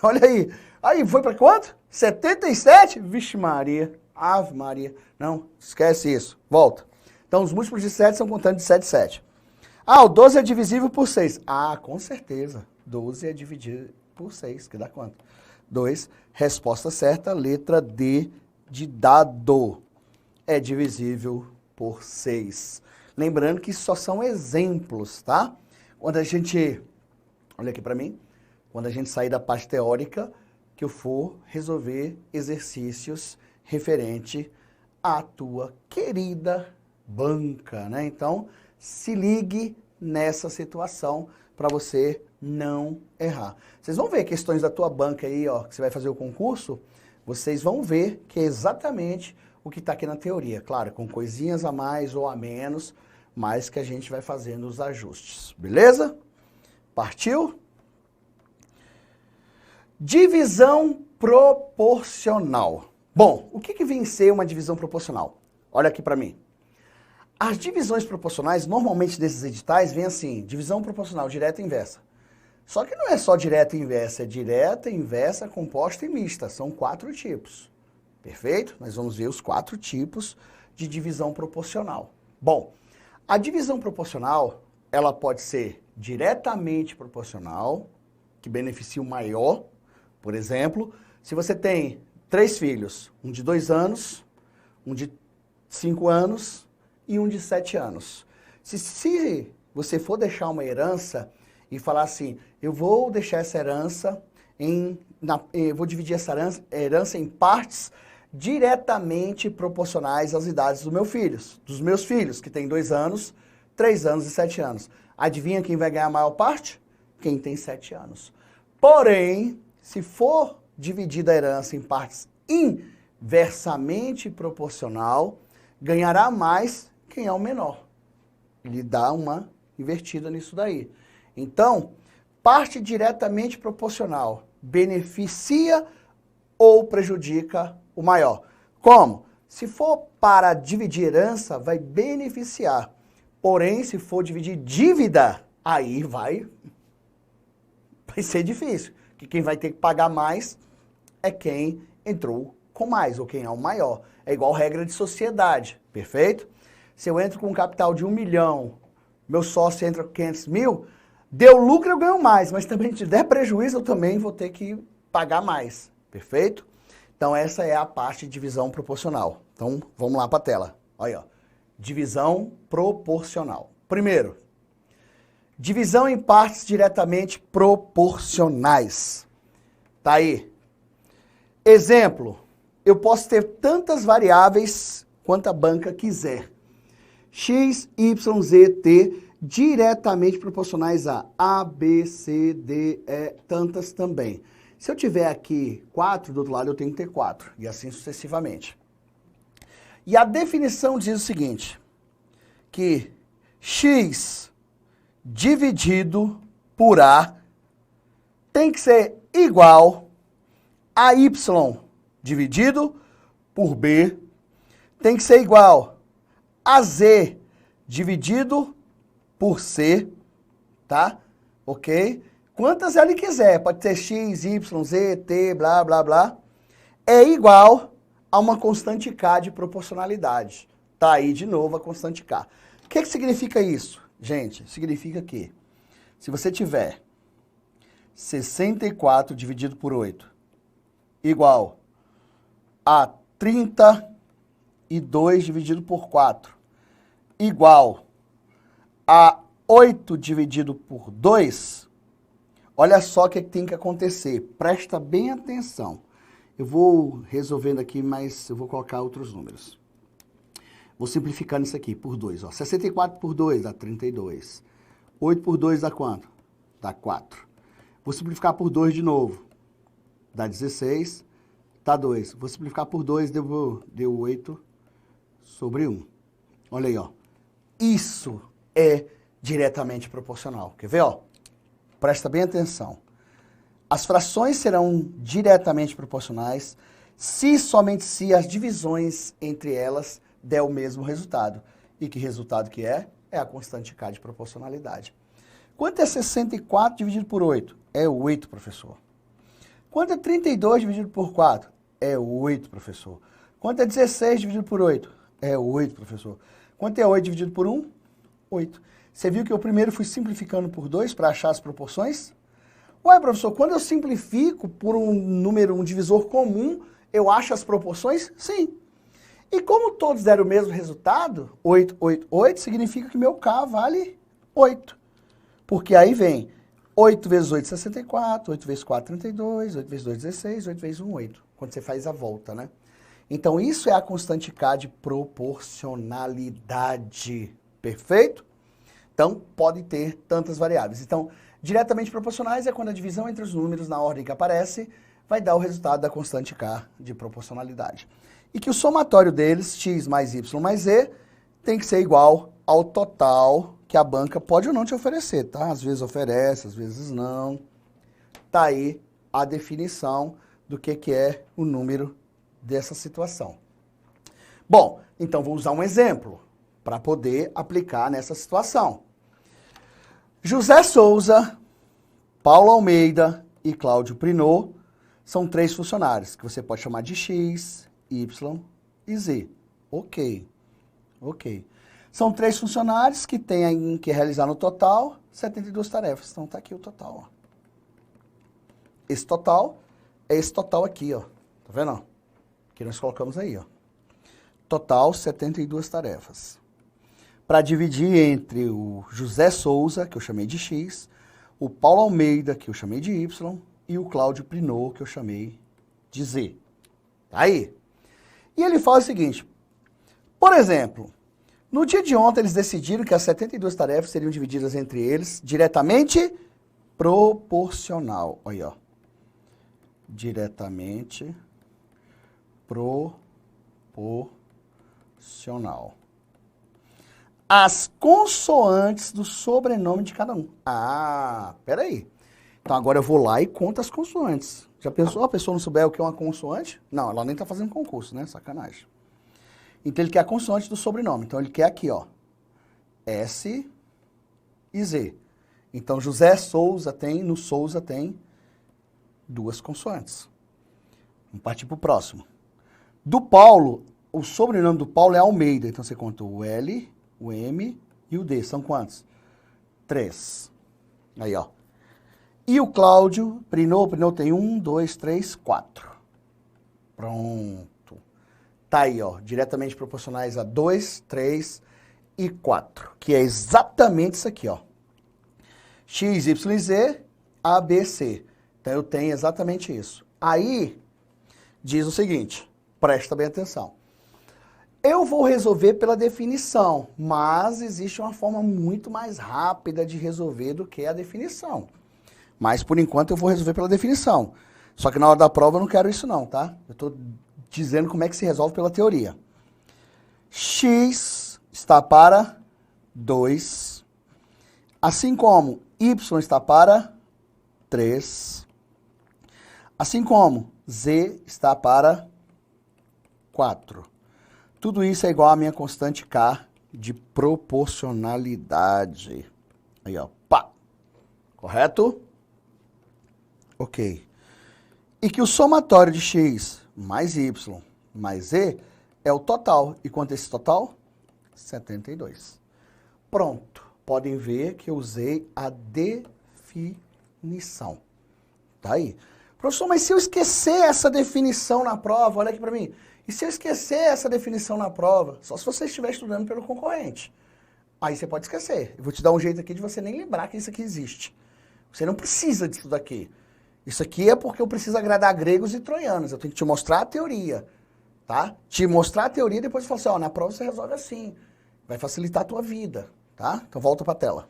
Olha aí. Aí, foi pra quanto? 77? Vixe Maria. Ave Maria. Não, esquece isso. Volta. Então, os múltiplos de 7 são contando de 7 em 7. Ah, o 12 é divisível por 6. Ah, com certeza. 12 é dividido por 6, que dá quanto? 2. Resposta certa, letra D de dado. É divisível por 6. Lembrando que isso só são exemplos, tá? Quando a gente... Olha aqui pra mim. Quando a gente sair da parte teórica, que eu for resolver exercícios referente à tua querida banca, né? Então, se ligue nessa situação para você não errar. Vocês vão ver questões da tua banca aí, ó, que você vai fazer o concurso, vocês vão ver que é exatamente o que está aqui na teoria. Claro, com coisinhas a mais ou a menos, mas que a gente vai fazendo os ajustes. Beleza? Partiu? Divisão proporcional. Bom, o que vem ser uma divisão proporcional? Olha aqui para mim. As divisões proporcionais, normalmente desses editais, vem assim, divisão proporcional direta e inversa. Só que não é só direta e inversa, é direta, inversa, composta e mista. São 4 tipos. Perfeito? Nós vamos ver os 4 tipos de divisão proporcional. Bom, a divisão proporcional, ela pode ser diretamente proporcional, que beneficia o maior. Por exemplo, se você tem 3 filhos, um de 2 anos, um de 5 anos e um de 7 anos. Se você for deixar uma herança e falar assim, eu vou deixar essa herança eu vou dividir essa herança em partes diretamente proporcionais às idades dos meus filhos, que tem 2 anos, 3 anos e 7 anos. Adivinha quem vai ganhar a maior parte? Quem tem 7 anos. Porém, se for dividida a herança em partes inversamente proporcional, ganhará mais quem é o menor. Ele dá uma invertida nisso daí. Então, parte diretamente proporcional beneficia ou prejudica o maior. Como? Se for para dividir herança, vai beneficiar. Porém, se for dividir dívida, aí vai ser difícil. que quem vai ter que pagar mais é quem entrou com mais, ou quem é o maior. É igual regra de sociedade, perfeito? Se eu entro com um capital de 1 milhão, meu sócio entra com 500 mil, deu lucro eu ganho mais, mas também se der prejuízo eu também vou ter que pagar mais, perfeito? Então essa é a parte de divisão proporcional. Então vamos lá para a tela. Olha, ó. Divisão proporcional. Primeiro, divisão em partes diretamente proporcionais. Tá aí. Exemplo, eu posso ter tantas variáveis quanto a banca quiser. X, Y, Z, T, diretamente proporcionais a B, C, D, E, tantas também. Se eu tiver aqui 4, do outro lado eu tenho que ter 4, e assim sucessivamente. E a definição diz o seguinte, que X dividido por A tem que ser igual a Y dividido por B, tem que ser igual a Z dividido por C, tá? Ok? Quantas ele quiser, pode ser X, Y, Z, T, blá, blá, blá, é igual a uma constante K de proporcionalidade. Tá aí de novo a constante K. O que significa isso? Gente, significa que se você tiver 64 dividido por 8 igual a 32 dividido por 4 igual a 8 dividido por 2, olha só o que tem que acontecer. Presta bem atenção. Eu vou resolvendo aqui, mas eu vou colocar outros números. Vou simplificando isso aqui por 2. Ó. 64 por 2 dá 32. 8 por 2 dá quanto? Dá 4. Vou simplificar por 2 de novo. Dá 16. Dá 2. Vou simplificar por 2, deu 8 sobre 1. Olha aí, ó. Isso é diretamente proporcional. Quer ver, ó? Presta bem atenção. As frações serão diretamente proporcionais se somente se as divisões entre elas der o mesmo resultado. E que resultado que é? É a constante K de proporcionalidade. Quanto é 64 dividido por 8? É 8, professor. Quanto é 32 dividido por 4? É 8, professor. Quanto é 16 dividido por 8? É 8, professor. Quanto é 8 dividido por 1? 8. Você viu que eu primeiro fui simplificando por 2 para achar as proporções? Ué, professor, quando eu simplifico por um número, um divisor comum, eu acho as proporções? Sim. E como todos deram o mesmo resultado, 8, 8, 8, significa que meu K vale 8. Porque aí vem 8 vezes 8, 64, 8 vezes 4, 32, 8 vezes 2, 16, 8 vezes 1, 8. Quando você faz a volta, né? Então, isso é a constante K de proporcionalidade. Perfeito? Então, pode ter tantas variáveis. Então, diretamente proporcionais é quando a divisão entre os números na ordem que aparece vai dar o resultado da constante K de proporcionalidade. E que o somatório deles, x mais y mais z, tem que ser igual ao total que a banca pode ou não te oferecer, tá? Às vezes oferece, às vezes não. Tá aí a definição do que é o número dessa situação. Bom, então vou usar um exemplo para poder aplicar nessa situação. José Souza, Paulo Almeida e Cláudio Prinot são 3 funcionários, que você pode chamar de X, Y e Z. Ok. São 3 funcionários que têm que realizar no total 72 tarefas. Então tá aqui o total. Ó. Esse total é esse total aqui, ó. Tá vendo? Ó? Que nós colocamos aí, ó. Total 72 tarefas. Para dividir entre o José Souza, que eu chamei de X, o Paulo Almeida, que eu chamei de Y, e o Cláudio Prinot, que eu chamei de Z. Tá aí. E ele fala o seguinte, por exemplo, no dia de ontem eles decidiram que as 72 tarefas seriam divididas entre eles diretamente proporcional. Olha aí, ó. Diretamente proporcional. As consoantes do sobrenome de cada um. Ah, peraí. Então agora eu vou lá e conto as consoantes. Já pensou a pessoa não souber o que é uma consoante? Não, ela nem tá fazendo concurso, né? Sacanagem. Então ele quer a consoante do sobrenome. Então ele quer aqui, ó. S e Z. Então José Souza tem, no Souza tem duas consoantes. Vamos partir para o próximo. Do Paulo, o sobrenome do Paulo é Almeida. Então você conta o L, o M e o D. São quantos? 3. Aí, ó. E o Cláudio, Prinô tem 1, 2, 3, 4. Pronto. Tá aí, ó. Diretamente proporcionais a 2, 3 e 4. Que é exatamente isso aqui, ó. X, Y, Z, A, B, C. Então eu tenho exatamente isso. Aí, diz o seguinte, presta bem atenção. Eu vou resolver pela definição, mas existe uma forma muito mais rápida de resolver do que a definição. Mas, por enquanto, eu vou resolver pela definição. Só que na hora da prova eu não quero isso não, tá? Eu estou dizendo como é que se resolve pela teoria. X está para 2, assim como Y está para 3, assim como Z está para 4. Tudo isso é igual à minha constante K de proporcionalidade. Aí, ó, pá. Correto? Ok. E que o somatório de X mais Y mais Z é o total. E quanto é esse total? 72. Pronto. Podem ver que eu usei a definição. Tá aí. Professor, mas se eu esquecer essa definição na prova, olha aqui para mim. E se eu esquecer essa definição na prova? Só se você estiver estudando pelo concorrente. Aí você pode esquecer. Eu vou te dar um jeito aqui de você nem lembrar que isso aqui existe. Você não precisa disso daqui. Isso aqui é porque eu preciso agradar gregos e troianos. Eu tenho que te mostrar a teoria, tá? Te mostrar a teoria e depois falar assim, ó, na prova você resolve assim. Vai facilitar a tua vida, tá? Então volta para a tela.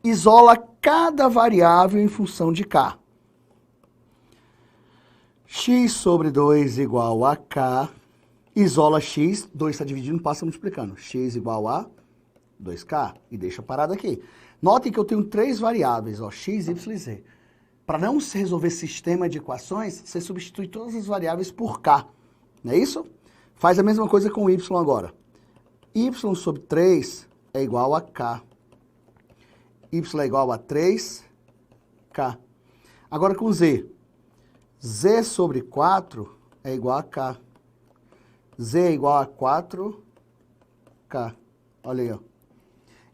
Isola cada variável em função de K. X sobre 2 igual a K. Isola X, 2 está dividindo, passa multiplicando. X igual a 2K. E deixa parado aqui. Notem que eu tenho 3 variáveis, ó, X, Y e Z. Para não se resolver sistema de equações, você substitui todas as variáveis por K. Não é isso? Faz a mesma coisa com Y agora. Y sobre 3 é igual a K. Y é igual a 3K. Agora com Z. Z sobre 4 é igual a K. Z é igual a 4K. Olha aí, ó.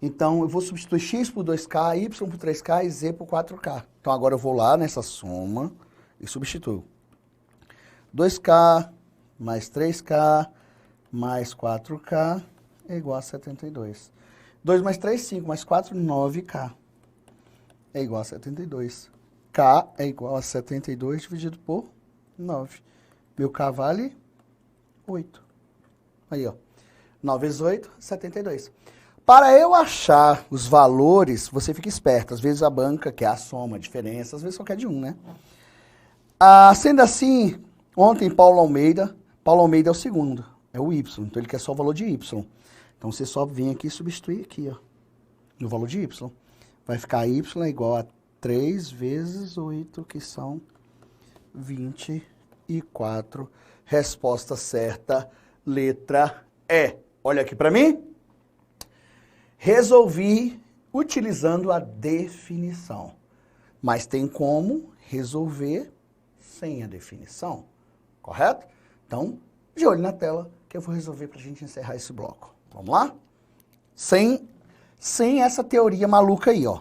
Então, eu vou substituir X por 2K, Y por 3K e Z por 4K. Então, agora eu vou lá nessa soma e substituo. 2K mais 3K mais 4K é igual a 72. 2 mais 3, 5 mais 4, 9K. É igual a 72. K é igual a 72 dividido por 9. Meu K vale 8. Aí, ó. 9 vezes 8, 72. Para eu achar os valores, você fica esperto. Às vezes a banca quer a soma, a diferença, às vezes só quer de um, né? Sendo assim, ontem Paulo Almeida é o segundo, é o Y. Então ele quer só o valor de Y. Então você só vem aqui e substituir aqui, ó, no valor de Y. Vai ficar Y é igual a 3 vezes 8, que são 24. Resposta certa, letra E. Olha aqui para mim. Resolvi utilizando a definição. Mas tem como resolver sem a definição, correto? Então, de olho na tela que eu vou resolver para a gente encerrar esse bloco. Vamos lá? Sem essa teoria maluca aí, ó.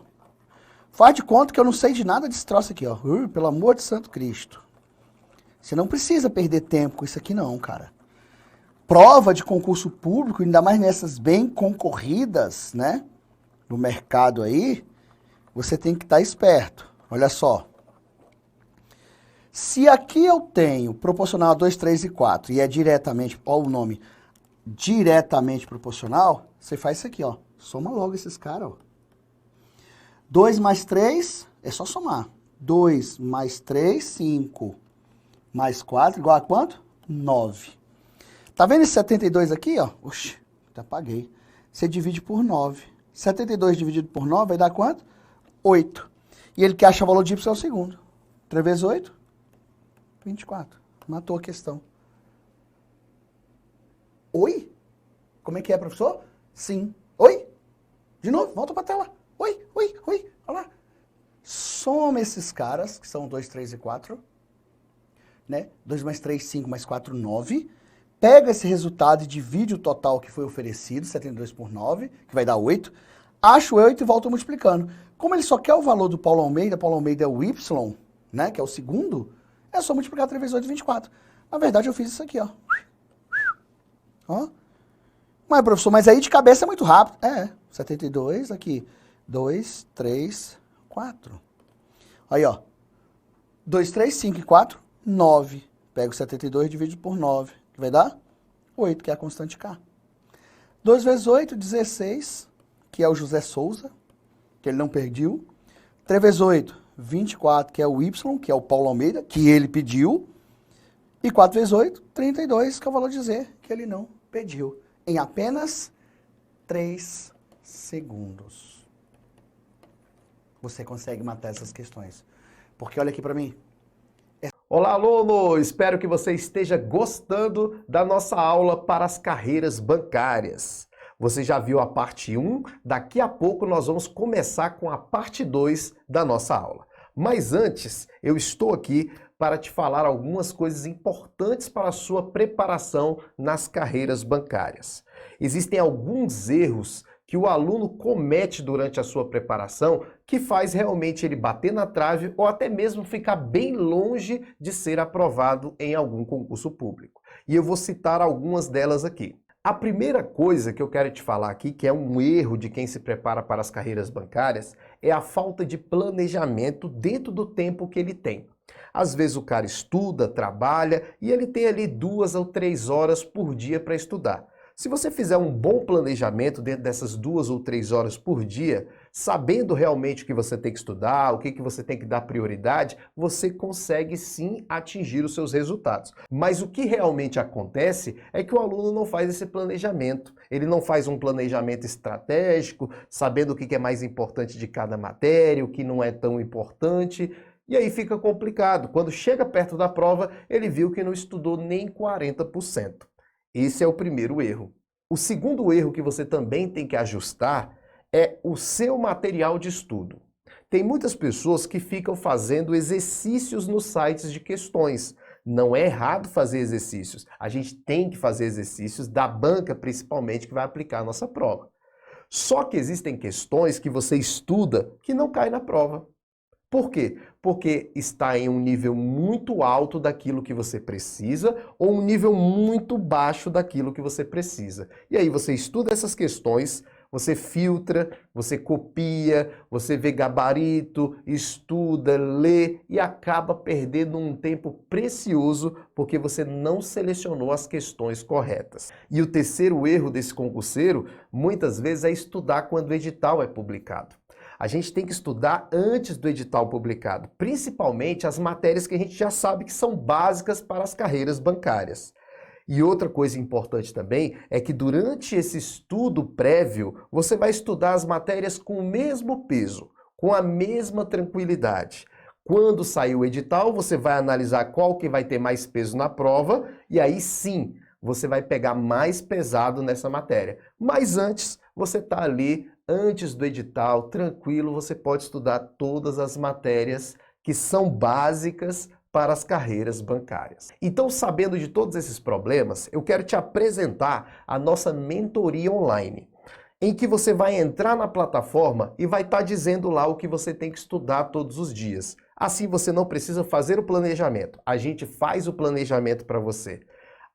Faz de conta que eu não sei de nada desse troço aqui, ó. Pelo amor de Santo Cristo. Você não precisa perder tempo com isso aqui não, cara. Prova de concurso público, ainda mais nessas bem concorridas, né? No mercado aí, você tem que estar esperto. Olha só. Se aqui eu tenho proporcional a 2, 3 e 4, e é diretamente, olha o nome, diretamente proporcional, você faz isso aqui, ó. Soma logo esses caras, ó. 2 mais 3, é só somar. 2 mais 3, 5. Mais 4, igual a quanto? 9. Tá vendo esse 72 aqui, ó? Oxi, até apaguei. Você divide por 9. 72 dividido por 9 vai dar quanto? 8. E ele quer achar o valor de Y é o segundo. 3 vezes 8? 24. Matou a questão. Oi? Como é que é, professor? Sim. Oi? De novo, volta pra tela. Oi. Olha lá. soma esses caras, que são 2, 3 e 4, né? 2 mais 3, 5 mais 4, 9. Pega esse resultado e divide o total que foi oferecido, 72 por 9, que vai dar 8. Acho 8 e volto multiplicando. Como ele só quer o valor do Paulo Almeida é o Y, né? Que é o segundo, é só multiplicar 3 vezes 8, 24. Na verdade, eu fiz isso aqui, ó. Ó. Mas, professor, mas aí de cabeça é muito rápido. 72, aqui. 2, 3, 4. Aí, ó. 2, 3, 5 e 4, 9. Pego 72 e divido por 9, que vai dar 8, que é a constante K. 2 vezes 8, 16, que é o José Souza, que ele não perdeu. 3 vezes 8, 24, que é o Y, que é o Paulo Almeida, que ele pediu. E 4 vezes 8, 32, que é o valor de Z, que ele não pediu. Em apenas 3 segundos. Você consegue matar essas questões. Porque olha aqui para mim. Olá, aluno! Espero que você esteja gostando da nossa aula para as carreiras bancárias. Você já viu a parte 1? Daqui a pouco nós vamos começar com a parte 2 da nossa aula. Mas antes, eu estou aqui para te falar algumas coisas importantes para a sua preparação nas carreiras bancárias. Existem alguns erros que o aluno comete durante a sua preparação que faz realmente ele bater na trave ou até mesmo ficar bem longe de ser aprovado em algum concurso público. E eu vou citar algumas delas aqui. A primeira coisa que eu quero te falar aqui, que é um erro de quem se prepara para as carreiras bancárias, é a falta de planejamento dentro do tempo que ele tem. Às vezes o cara estuda, trabalha e ele tem ali 2 ou 3 horas por dia para estudar. Se você fizer um bom planejamento dentro dessas 2 ou 3 horas por dia, sabendo realmente o que você tem que estudar, o que você tem que dar prioridade, você consegue sim atingir os seus resultados. Mas o que realmente acontece é que o aluno não faz esse planejamento. Ele não faz um planejamento estratégico, sabendo o que é mais importante de cada matéria, o que não é tão importante. E aí fica complicado. Quando chega perto da prova, ele viu que não estudou nem 40%. Esse é o primeiro erro. O segundo erro que você também tem que ajustar é o seu material de estudo. Tem muitas pessoas que ficam fazendo exercícios nos sites de questões. Não é errado fazer exercícios. A gente tem que fazer exercícios da banca, principalmente, que vai aplicar a nossa prova. Só que existem questões que você estuda que não caem na prova. Por quê? Porque está em um nível muito alto daquilo que você precisa ou um nível muito baixo daquilo que você precisa. E aí você estuda essas questões, você filtra, você copia, você vê gabarito, estuda, lê e acaba perdendo um tempo precioso porque você não selecionou as questões corretas. E o terceiro erro desse concurseiro, muitas vezes, é estudar quando o edital é publicado. A gente tem que estudar antes do edital publicado, principalmente as matérias que a gente já sabe que são básicas para as carreiras bancárias. E outra coisa importante também é que durante esse estudo prévio, você vai estudar as matérias com o mesmo peso, com a mesma tranquilidade. Quando sair o edital, você vai analisar qual que vai ter mais peso na prova e aí sim, você vai pegar mais pesado nessa matéria. Mas antes, você está ali, antes do edital, tranquilo, você pode estudar todas as matérias que são básicas para as carreiras bancárias. Então, sabendo de todos esses problemas, eu quero te apresentar a nossa mentoria online, em que você vai entrar na plataforma e vai estar dizendo lá o que você tem que estudar todos os dias. Assim você não precisa fazer o planejamento, a gente faz o planejamento para você.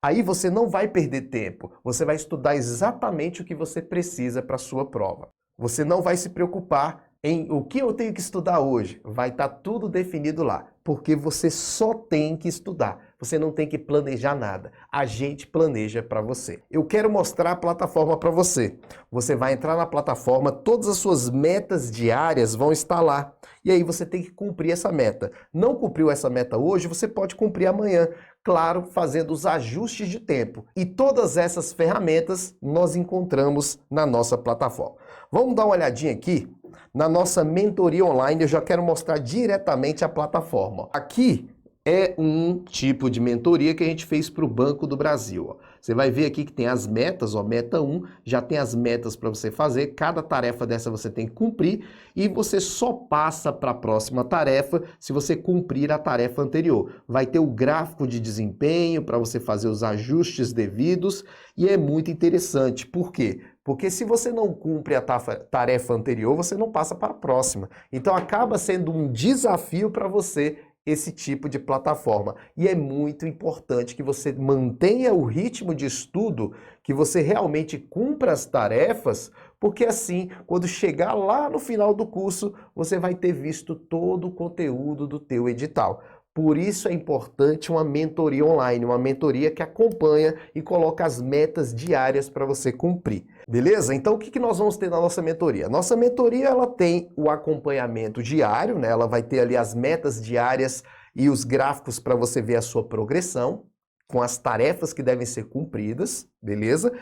Aí você não vai perder tempo, você vai estudar exatamente o que você precisa para a sua prova. Você não vai se preocupar em o que eu tenho que estudar hoje. Vai estar tudo definido lá, porque você só tem que estudar. Você não tem que planejar nada. A gente planeja para você. Eu quero mostrar a plataforma para você. Você vai entrar na plataforma, todas as suas metas diárias vão estar lá. E aí você tem que cumprir essa meta. Não cumpriu essa meta hoje, você pode cumprir amanhã. Claro, fazendo os ajustes de tempo. E todas essas ferramentas nós encontramos na nossa plataforma. Vamos dar uma olhadinha aqui na nossa mentoria online. Eu já quero mostrar diretamente a plataforma. Aqui é um tipo de mentoria que a gente fez para o Banco do Brasil. Você vai ver aqui que tem as metas, ó, meta 1, já tem as metas para você fazer, cada tarefa dessa você tem que cumprir e você só passa para a próxima tarefa se você cumprir a tarefa anterior. Vai ter o gráfico de desempenho para você fazer os ajustes devidos e é muito interessante. Por quê? Porque se você não cumpre a tarefa anterior, você não passa para a próxima. Então acaba sendo um desafio para você esse tipo de plataforma. E é muito importante que você mantenha o ritmo de estudo, que você realmente cumpra as tarefas, porque assim, quando chegar lá no final do curso, você vai ter visto todo o conteúdo do teu edital. Por isso é importante uma mentoria online, uma mentoria que acompanha e coloca as metas diárias para você cumprir. Beleza? Então o que nós vamos ter na nossa mentoria? Nossa mentoria ela tem o acompanhamento diário, né? Ela vai ter ali as metas diárias e os gráficos para você ver a sua progressão, com as tarefas que devem ser cumpridas, beleza?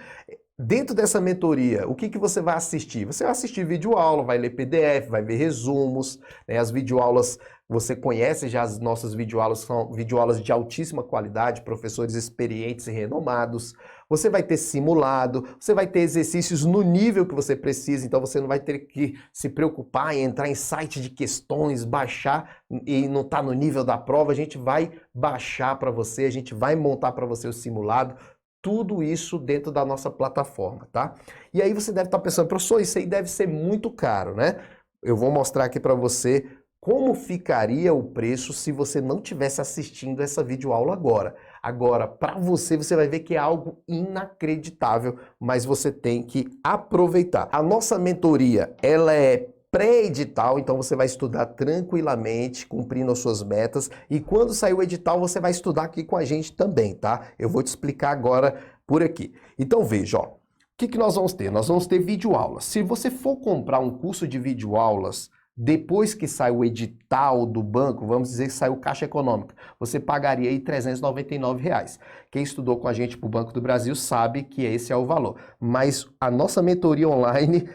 Dentro dessa mentoria, o que você vai assistir? Você vai assistir videoaula, vai ler PDF, vai ver resumos, né? As videoaulas, você conhece já as nossas videoaulas, são videoaulas de altíssima qualidade, professores experientes e renomados. Você vai ter simulado, você vai ter exercícios no nível que você precisa, então você não vai ter que se preocupar em entrar em site de questões, baixar e não está no nível da prova, a gente vai baixar para você, a gente vai montar para você o simulado, tudo isso dentro da nossa plataforma, tá? E aí você deve estar pensando, professor, isso aí deve ser muito caro, né? Eu vou mostrar aqui para você como ficaria o preço se você não tivesse assistindo essa videoaula agora. Agora, para você, você vai ver que é algo inacreditável, mas você tem que aproveitar. A nossa mentoria, ela é pré-edital, então você vai estudar tranquilamente, cumprindo as suas metas, e quando sair o edital, você vai estudar aqui com a gente também, tá? Eu vou te explicar agora por aqui. Então veja, ó, o que nós vamos ter? Nós vamos ter videoaulas. Se você for comprar um curso de videoaulas, depois que sai o edital do banco, vamos dizer que saiu Caixa Econômica, você pagaria aí R$399. Quem estudou com a gente para o Banco do Brasil sabe que esse é o valor. Mas a nossa mentoria online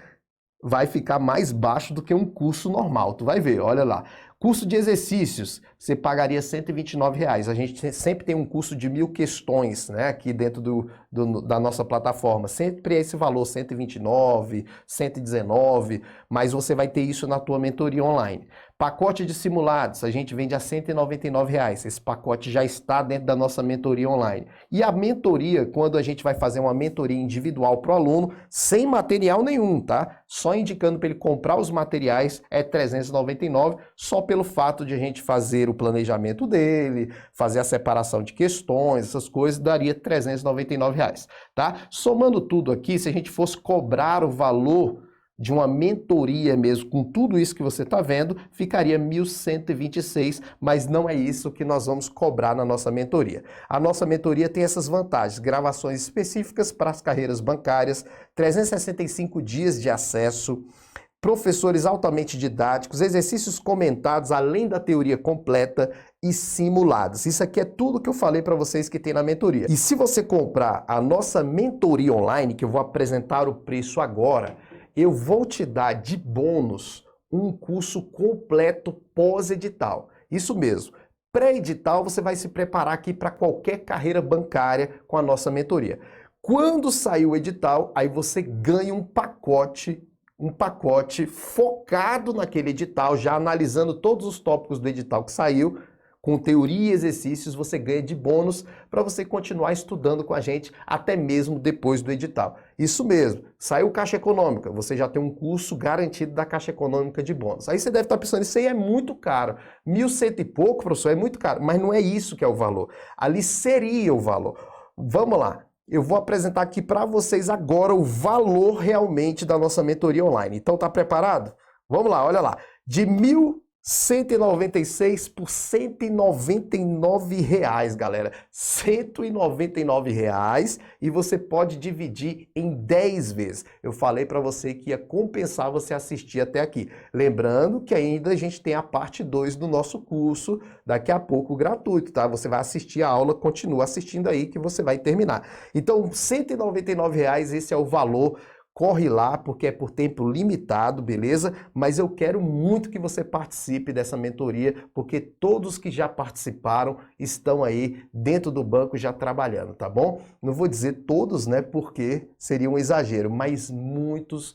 vai ficar mais baixo do que um curso normal. Tu vai ver, olha lá. Curso de exercícios, você pagaria R$129. A gente sempre tem um curso de 1000 questões, né, aqui dentro da nossa plataforma. Sempre é esse valor, 129, 119, mas você vai ter isso na tua mentoria online. Pacote de simulados, a gente vende a R$199. Esse pacote já está dentro da nossa mentoria online. E a mentoria, quando a gente vai fazer uma mentoria individual para o aluno, sem material nenhum, tá? Só indicando para ele comprar os materiais, é R$399, só pelo fato de a gente fazer o planejamento dele, fazer a separação de questões, essas coisas, daria R$399, tá? Somando tudo aqui, se a gente fosse cobrar o valor de uma mentoria mesmo, com tudo isso que você está vendo, ficaria R$1.126, mas não é isso que nós vamos cobrar na nossa mentoria. A nossa mentoria tem essas vantagens, gravações específicas para as carreiras bancárias, 365 dias de acesso, professores altamente didáticos, exercícios comentados, além da teoria completa e simulados. Isso aqui é tudo que eu falei para vocês que tem na mentoria. E se você comprar a nossa mentoria online, que eu vou apresentar o preço agora, eu vou te dar de bônus um curso completo pós-edital. Isso mesmo. Pré-edital, você vai se preparar aqui para qualquer carreira bancária com a nossa mentoria. Quando sair o edital, aí você ganha um pacote focado naquele edital, já analisando todos os tópicos do edital que saiu, com teoria e exercícios, você ganha de bônus para você continuar estudando com a gente até mesmo depois do edital. Isso mesmo, saiu Caixa Econômica, você já tem um curso garantido da Caixa Econômica de bônus. Aí você deve estar pensando, isso aí é muito caro. 1.100 e pouco, professor, é muito caro. Mas não é isso que é o valor. Ali seria o valor. Vamos lá. Eu vou apresentar aqui para vocês agora o valor realmente da nossa mentoria online. Então tá preparado? Vamos lá, olha lá. De 1.196 por R$199, galera. R$199 e você pode dividir em 10 vezes. Eu falei para você que ia compensar você assistir até aqui. Lembrando que ainda a gente tem a parte 2 do nosso curso, daqui a pouco gratuito, tá? Você vai assistir a aula, continua assistindo aí que você vai terminar. Então, R$199, esse é o valor corre lá, porque é por tempo limitado, beleza? Mas eu quero muito que você participe dessa mentoria, porque todos que já participaram estão aí dentro do banco já trabalhando, tá bom? Não vou dizer todos, né, porque seria um exagero, mas muitos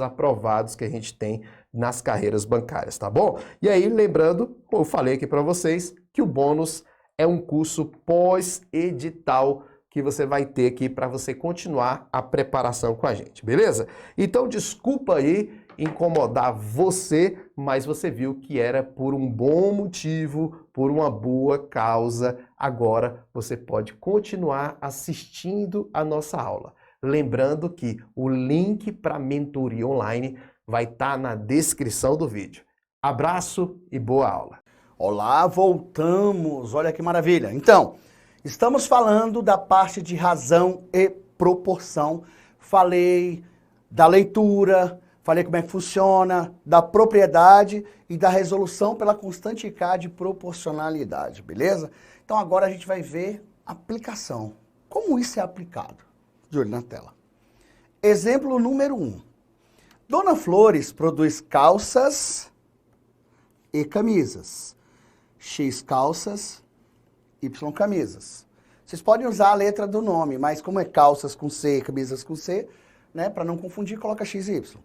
aprovados que a gente tem nas carreiras bancárias, tá bom? E aí, lembrando, como eu falei aqui para vocês, que o bônus é um curso pós-edital que você vai ter aqui para você continuar a preparação com a gente, beleza? Então, desculpa aí incomodar você, mas você viu que era por um bom motivo, por uma boa causa. Agora você pode continuar assistindo a nossa aula. Lembrando que o link para a mentoria online vai estar na descrição do vídeo. Abraço e boa aula! Olá, voltamos! Olha que maravilha! Então, estamos falando da parte de razão e proporção. Falei da leitura, falei como é que funciona, da propriedade e da resolução pela constante K de proporcionalidade, beleza? Então agora a gente vai ver aplicação. Como isso é aplicado? De olho na tela. Exemplo número 1. Dona Flores produz calças e camisas. X calças, Y camisas. Vocês podem usar a letra do nome, mas como é calças com C, camisas com C, né, para não confundir, coloca X e Y.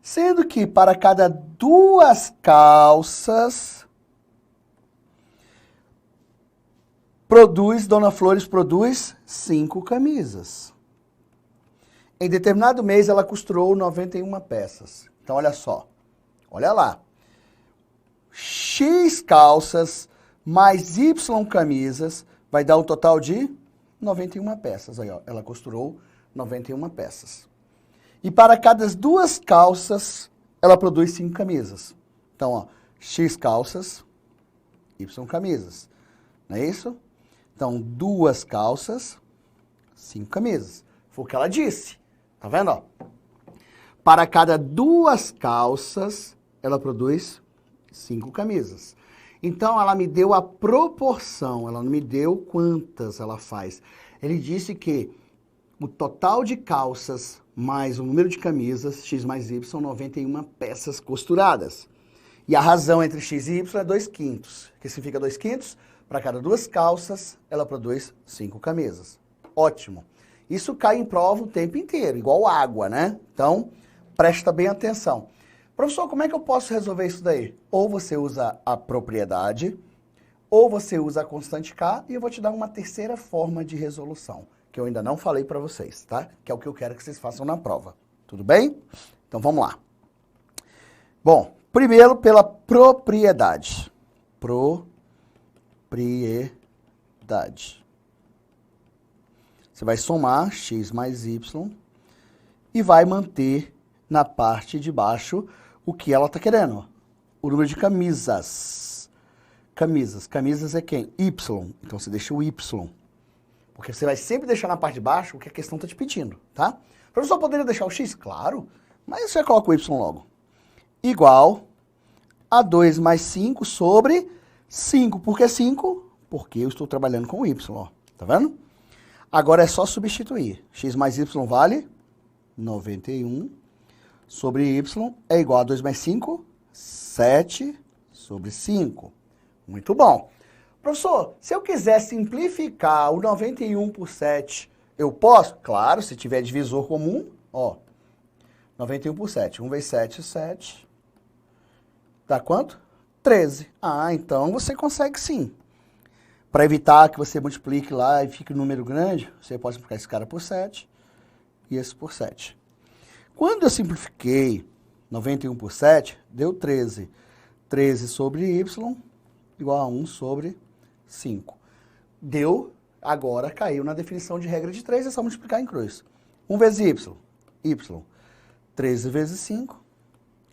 Sendo que para cada 2 calças, Dona Flores produz 5 camisas. Em determinado mês, ela costurou 91 peças. Então, olha só. Olha lá. X calças mais Y camisas vai dar um total de 91 peças. Aí, ó, ela costurou 91 peças. E para cada 2 calças, ela produz 5 camisas. Então, ó, X calças, Y camisas. Não é isso? Então, 2 calças, 5 camisas. Foi o que ela disse. Tá vendo, ó? Para cada 2 calças, ela produz 5 camisas. Então, ela me deu a proporção, ela não me deu quantas ela faz. Ele disse que o total de calças mais o número de camisas, X mais Y, 91 peças costuradas. E a razão entre X e Y é 2/5. O que significa 2/5? Para cada 2 calças, ela produz 5 camisas. Ótimo. Isso cai em prova o tempo inteiro, igual água, né? Então, presta bem atenção. Professor, como é que eu posso resolver isso daí? Ou você usa a propriedade, ou você usa a constante K, e eu vou te dar uma terceira forma de resolução, que eu ainda não falei para vocês, tá? Que é o que eu quero que vocês façam na prova. Tudo bem? Então, vamos lá. Bom, primeiro pela propriedade. Propriedade. Você vai somar X mais Y e vai manter na parte de baixo o que ela está querendo. O número de camisas. Camisas é quem? Y. Então você deixa o Y. Porque você vai sempre deixar na parte de baixo o que a questão está te pedindo, tá? Professor, poderia deixar o X? Claro. Mas você coloca o Y logo. Igual a 2 mais 5 sobre 5. Por que 5? Porque eu estou trabalhando com o Y, ó. Tá vendo? Agora é só substituir. X mais Y vale 91 sobre Y é igual a 2 mais 5, 7 sobre 5. Muito bom. Professor, se eu quiser simplificar o 91 por 7, eu posso? Claro, se tiver divisor comum, ó. 91 por 7. 1 vezes 7, 7. Dá quanto? 13. Ah, então você consegue sim. Para evitar que você multiplique lá e fique um número grande, você pode multiplicar esse cara por 7 e esse por 7. Quando eu simplifiquei 91 por 7, deu 13. 13 sobre y igual a 1 sobre 5. Deu, agora caiu na definição de regra de 3, é só multiplicar em cruz. 1 vezes y, y. 13 vezes 5,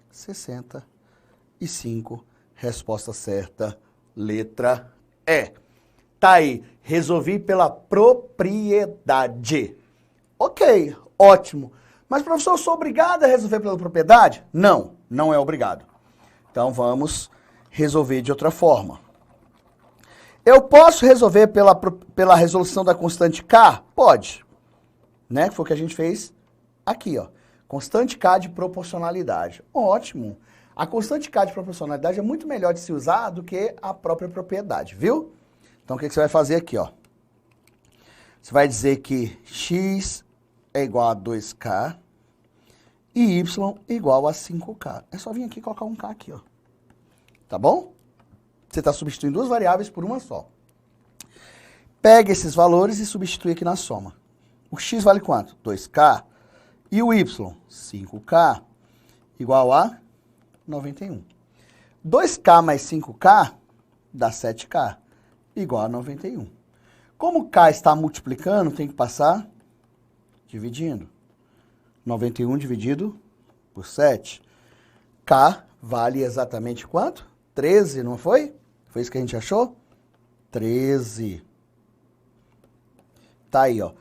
65. Resposta certa, letra E. Tá aí, resolvi pela propriedade. Ok, ótimo. Mas, professor, eu sou obrigado a resolver pela propriedade? Não, não é obrigado. Então, vamos resolver de outra forma. Eu posso resolver pela resolução da constante K? Pode. Né? Foi o que a gente fez Aqui, ó, constante K de proporcionalidade. Ótimo! A constante K de proporcionalidade é muito melhor de se usar do que a própria propriedade, viu? Então, o que você vai fazer aqui, ó? Você vai dizer que x é igual a 2k e y igual a 5k. É só vir aqui e colocar um k aqui, ó. Tá bom? Você está substituindo duas variáveis por uma só. Pega esses valores e substitui aqui na soma. O x vale quanto? 2k. E o y? 5k. Igual a 91. 2k mais 5k dá 7k. Igual a 91. Como k está multiplicando, tem que passar dividindo. 91 dividido por 7. K vale exatamente quanto? 13, não foi? Foi isso que a gente achou? 13. Tá aí, ó.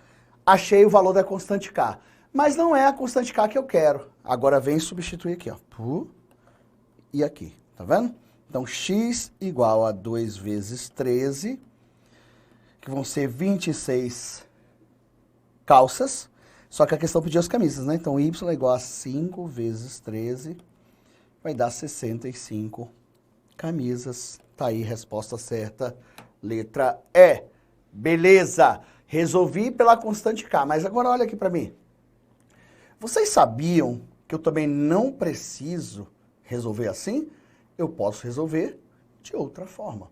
Achei o valor da constante K. Mas não é a constante K que eu quero. Agora vem substituir aqui, ó. E aqui, tá vendo? Então, x igual a 2 vezes 13, que vão ser 26 calças. Só que a questão pediu as camisas, né? Então, y é igual a 5 vezes 13, vai dar 65 camisas. Tá aí, resposta certa, letra E. Beleza! Resolvi pela constante K, mas agora olha aqui para mim. Vocês sabiam que eu também não preciso resolver assim? Eu posso resolver de outra forma.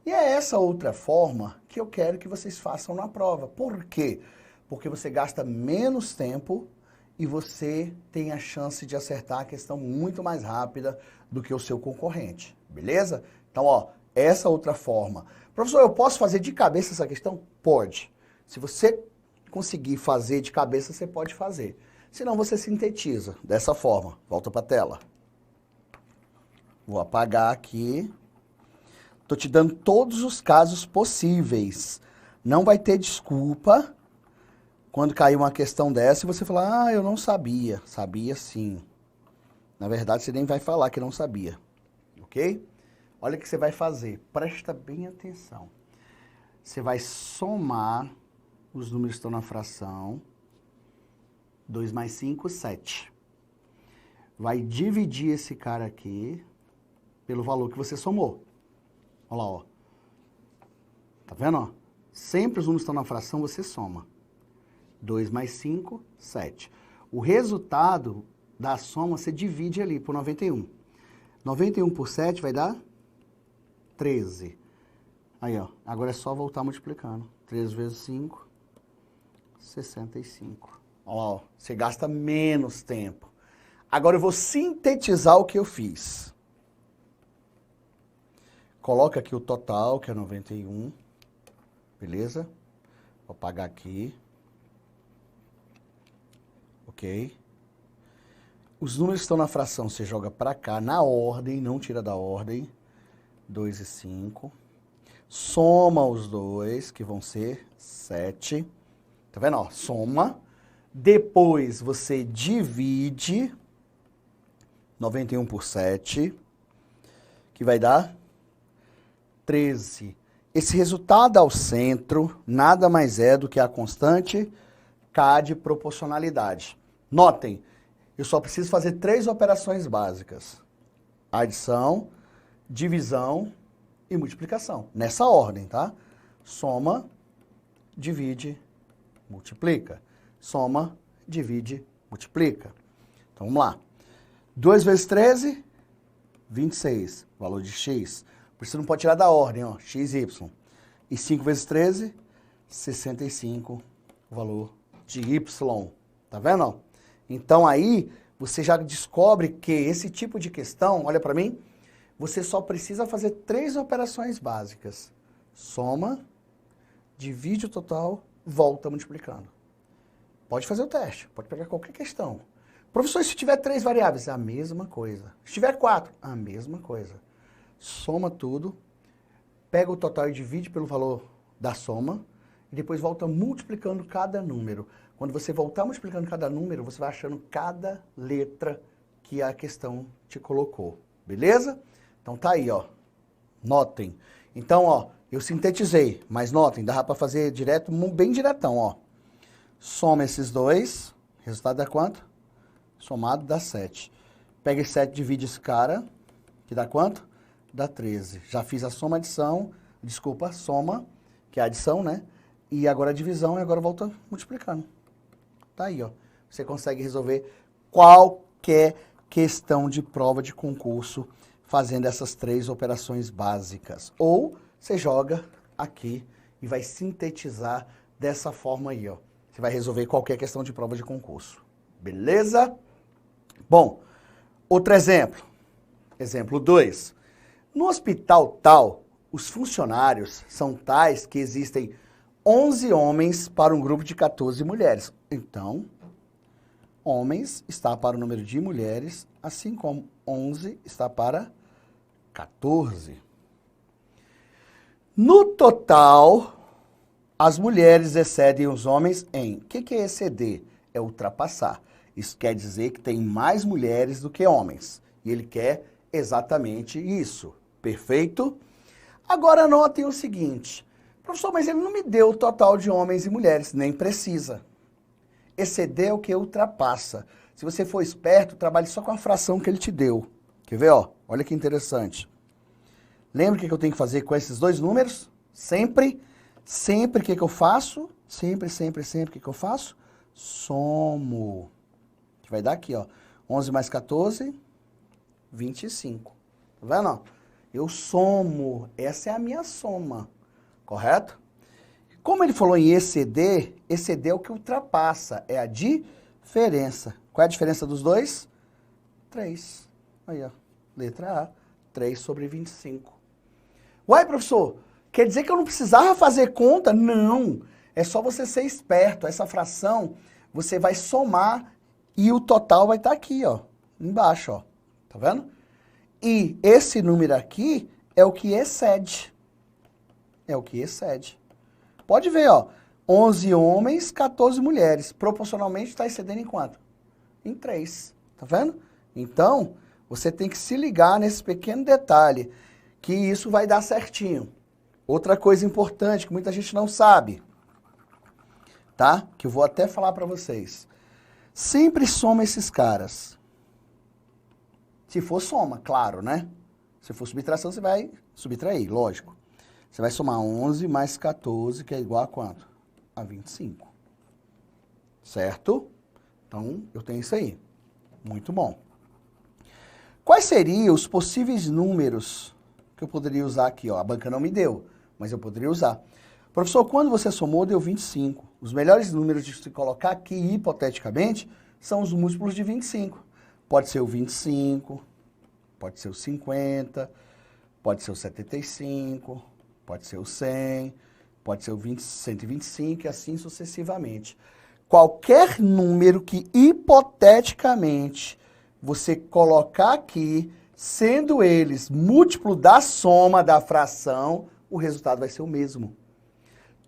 E é essa outra forma que eu quero que vocês façam na prova. Por quê? Porque você gasta menos tempo e você tem a chance de acertar a questão muito mais rápida do que o seu concorrente, beleza? Então, ó, essa outra forma. Professor, eu posso fazer de cabeça essa questão? Pode. Se você conseguir fazer de cabeça, você pode fazer. Senão você sintetiza dessa forma. Volta para a tela. Vou apagar aqui. Estou te dando todos os casos possíveis. Não vai ter desculpa quando cair uma questão dessa e você falar, ah, eu não sabia. Sabia sim. Na verdade, você nem vai falar que não sabia. Ok? Olha o que você vai fazer. Presta bem atenção. Você vai somar os números que estão na fração. 2 mais 5, 7. Vai dividir esse cara aqui pelo valor que você somou. Olha lá, ó. Tá vendo, ó? Sempre os números que estão na fração, você soma. 2 mais 5, 7. O resultado da soma, você divide ali por 91. 91 por 7 vai dar 13. Aí, ó. Agora é só voltar multiplicando. 13 vezes 5, 65. Ó, você gasta menos tempo. Agora eu vou sintetizar o que eu fiz. Coloca aqui o total, que é 91. Beleza? Vou apagar aqui. Ok. Os números que estão na fração, você joga para cá na ordem, não tira da ordem. 2 e 5. Soma os dois, que vão ser 7. Tá vendo? Ó, soma. Depois você divide 91 por 7, que vai dar 13. Esse resultado ao centro nada mais é do que a constante K de proporcionalidade. Notem, eu só preciso fazer 3 operações básicas. Adição, divisão e multiplicação. Nessa ordem, tá? Soma, divide, multiplica. Soma, divide, multiplica. Então, vamos lá. 2 vezes 13, 26. Valor de x. Por isso não pode tirar da ordem, ó. X, y. E 5 vezes 13, 65. O valor de y. Tá vendo, ó? Então, aí, você já descobre que esse tipo de questão, olha para mim, você só precisa fazer 3 operações básicas. Soma, divide o total, volta multiplicando. Pode fazer o teste, pode pegar qualquer questão. Professor, se tiver 3 variáveis, a mesma coisa. Se tiver 4, a mesma coisa. Soma tudo, pega o total e divide pelo valor da soma, e depois volta multiplicando cada número. Quando você voltar multiplicando cada número, você vai achando cada letra que a questão te colocou. Beleza? Então tá aí, ó. Notem. Então, ó, eu sintetizei, mas notem, dá para fazer direto, bem diretão, ó. Soma esses dois, resultado dá quanto? Somado dá 7. Pega esse 7 e divide esse cara, que dá quanto? Dá 13. Já fiz a soma, soma, que é a adição, né? E agora a divisão, e agora volta multiplicando. Tá aí, ó. Você consegue resolver qualquer questão de prova de concurso fazendo essas 3 operações básicas. Ou você joga aqui e vai sintetizar dessa forma aí, ó. Você vai resolver qualquer questão de prova de concurso. Beleza? Bom, outro exemplo. Exemplo 2. No hospital tal, os funcionários são tais que existem 11 homens para um grupo de 14 mulheres. Então, homens está para o número de mulheres, assim como 11 está para 14. No total, as mulheres excedem os homens em... O que é exceder? É ultrapassar. Isso quer dizer que tem mais mulheres do que homens. E ele quer exatamente isso. Perfeito? Agora anotem o seguinte. Professor, mas ele não me deu o total de homens e mulheres. Nem precisa. Exceder é o que ultrapassa. Se você for esperto, trabalhe só com a fração que ele te deu. Quer ver, ó? Olha que interessante. Lembra o que eu tenho que fazer com esses dois números? Sempre o que eu faço? Sempre, o que eu faço? Somo. Que vai dar aqui, ó. 11 mais 14, 25. Tá vendo, ó? Eu somo. Essa é a minha soma. Correto? Como ele falou em exceder, exceder é o que ultrapassa. É a diferença. Qual é a diferença dos dois? 3. Aí, ó. Letra A. 3 sobre 25. Uai, professor, quer dizer que eu não precisava fazer conta? Não. É só você ser esperto. Essa fração, você vai somar e o total vai estar aqui, ó. Embaixo, ó. Tá vendo? E esse número aqui é o que excede. É o que excede. Pode ver, ó. 11 homens, 14 mulheres. Proporcionalmente está excedendo em quanto? Em 3. Tá vendo? Então, você tem que se ligar nesse pequeno detalhe, que isso vai dar certinho. Outra coisa importante que muita gente não sabe, tá? Que eu vou até falar para vocês. Sempre soma esses caras. Se for soma, claro, né? Se for subtração, você vai subtrair, lógico. Você vai somar 11 mais 14, que é igual a quanto? A 25. Certo? Então, eu tenho isso aí. Muito bom. Quais seriam os possíveis números que eu poderia usar aqui? Ó, a banca não me deu, mas eu poderia usar. Professor, quando você somou, deu 25. Os melhores números de se colocar aqui, hipoteticamente, são os múltiplos de 25. Pode ser o 25, pode ser o 50, pode ser o 75, pode ser o 100, pode ser o 125 e assim sucessivamente. Qualquer número que hipoteticamente você colocar aqui, sendo eles múltiplo da soma da fração, o resultado vai ser o mesmo.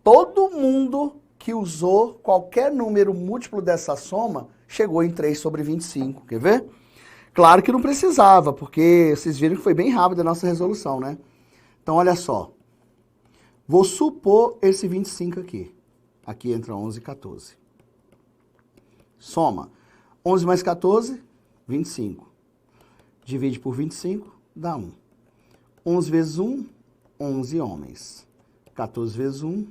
Todo mundo que usou qualquer número múltiplo dessa soma chegou em 3 sobre 25. Quer ver? Claro que não precisava, porque vocês viram que foi bem rápida a nossa resolução, né? Então, olha só. Vou supor esse 25 aqui. Aqui entra 11 e 14. Soma. 11 mais 14, 25. Divide por 25, dá 1. 11 vezes 1, 11 homens. 14 vezes 1,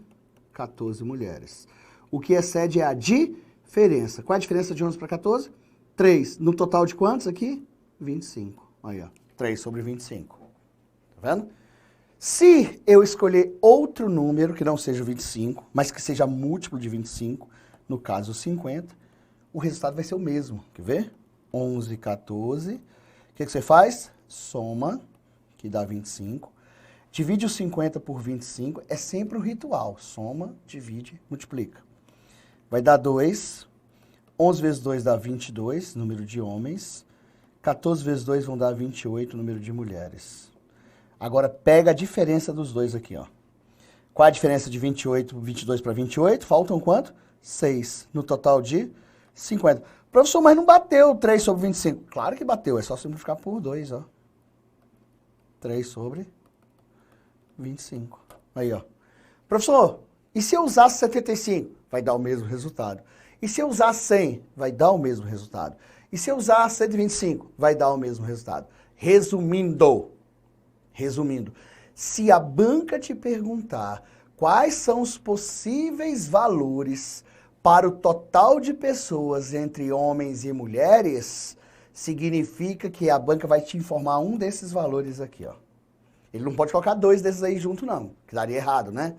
14 mulheres. O que excede é a diferença. Qual é a diferença de 11 para 14? 3. No total de quantos aqui? 25. Aí, ó. 3 sobre 25. Tá vendo? Se eu escolher outro número que não seja o 25, mas que seja múltiplo de 25, no caso 50, o resultado vai ser o mesmo. Quer ver? 11, 14. O que você faz? Soma, que dá 25. Divide os 50 por 25. É sempre o ritual. Soma, divide, multiplica. Vai dar 2. 11 vezes 2 dá 22, número de homens. 14 vezes 2 vão dar 28, número de mulheres. Agora, pega a diferença dos dois aqui, ó. Qual a diferença de 22 para 28? Faltam quanto? 6. No total de 50. Professor, mas não bateu 3 sobre 25. Claro que bateu, é só simplificar por 2, ó. 3 sobre 25. Aí, ó. Professor, e se eu usasse 75? Vai dar o mesmo resultado. E se eu usar 100, vai dar o mesmo resultado. E se eu usar 125, vai dar o mesmo resultado. Resumindo, se a banca te perguntar quais são os possíveis valores para o total de pessoas entre homens e mulheres, significa que a banca vai te informar um desses valores aqui, ó. Ele não pode colocar 2 desses aí junto não, que daria errado, né?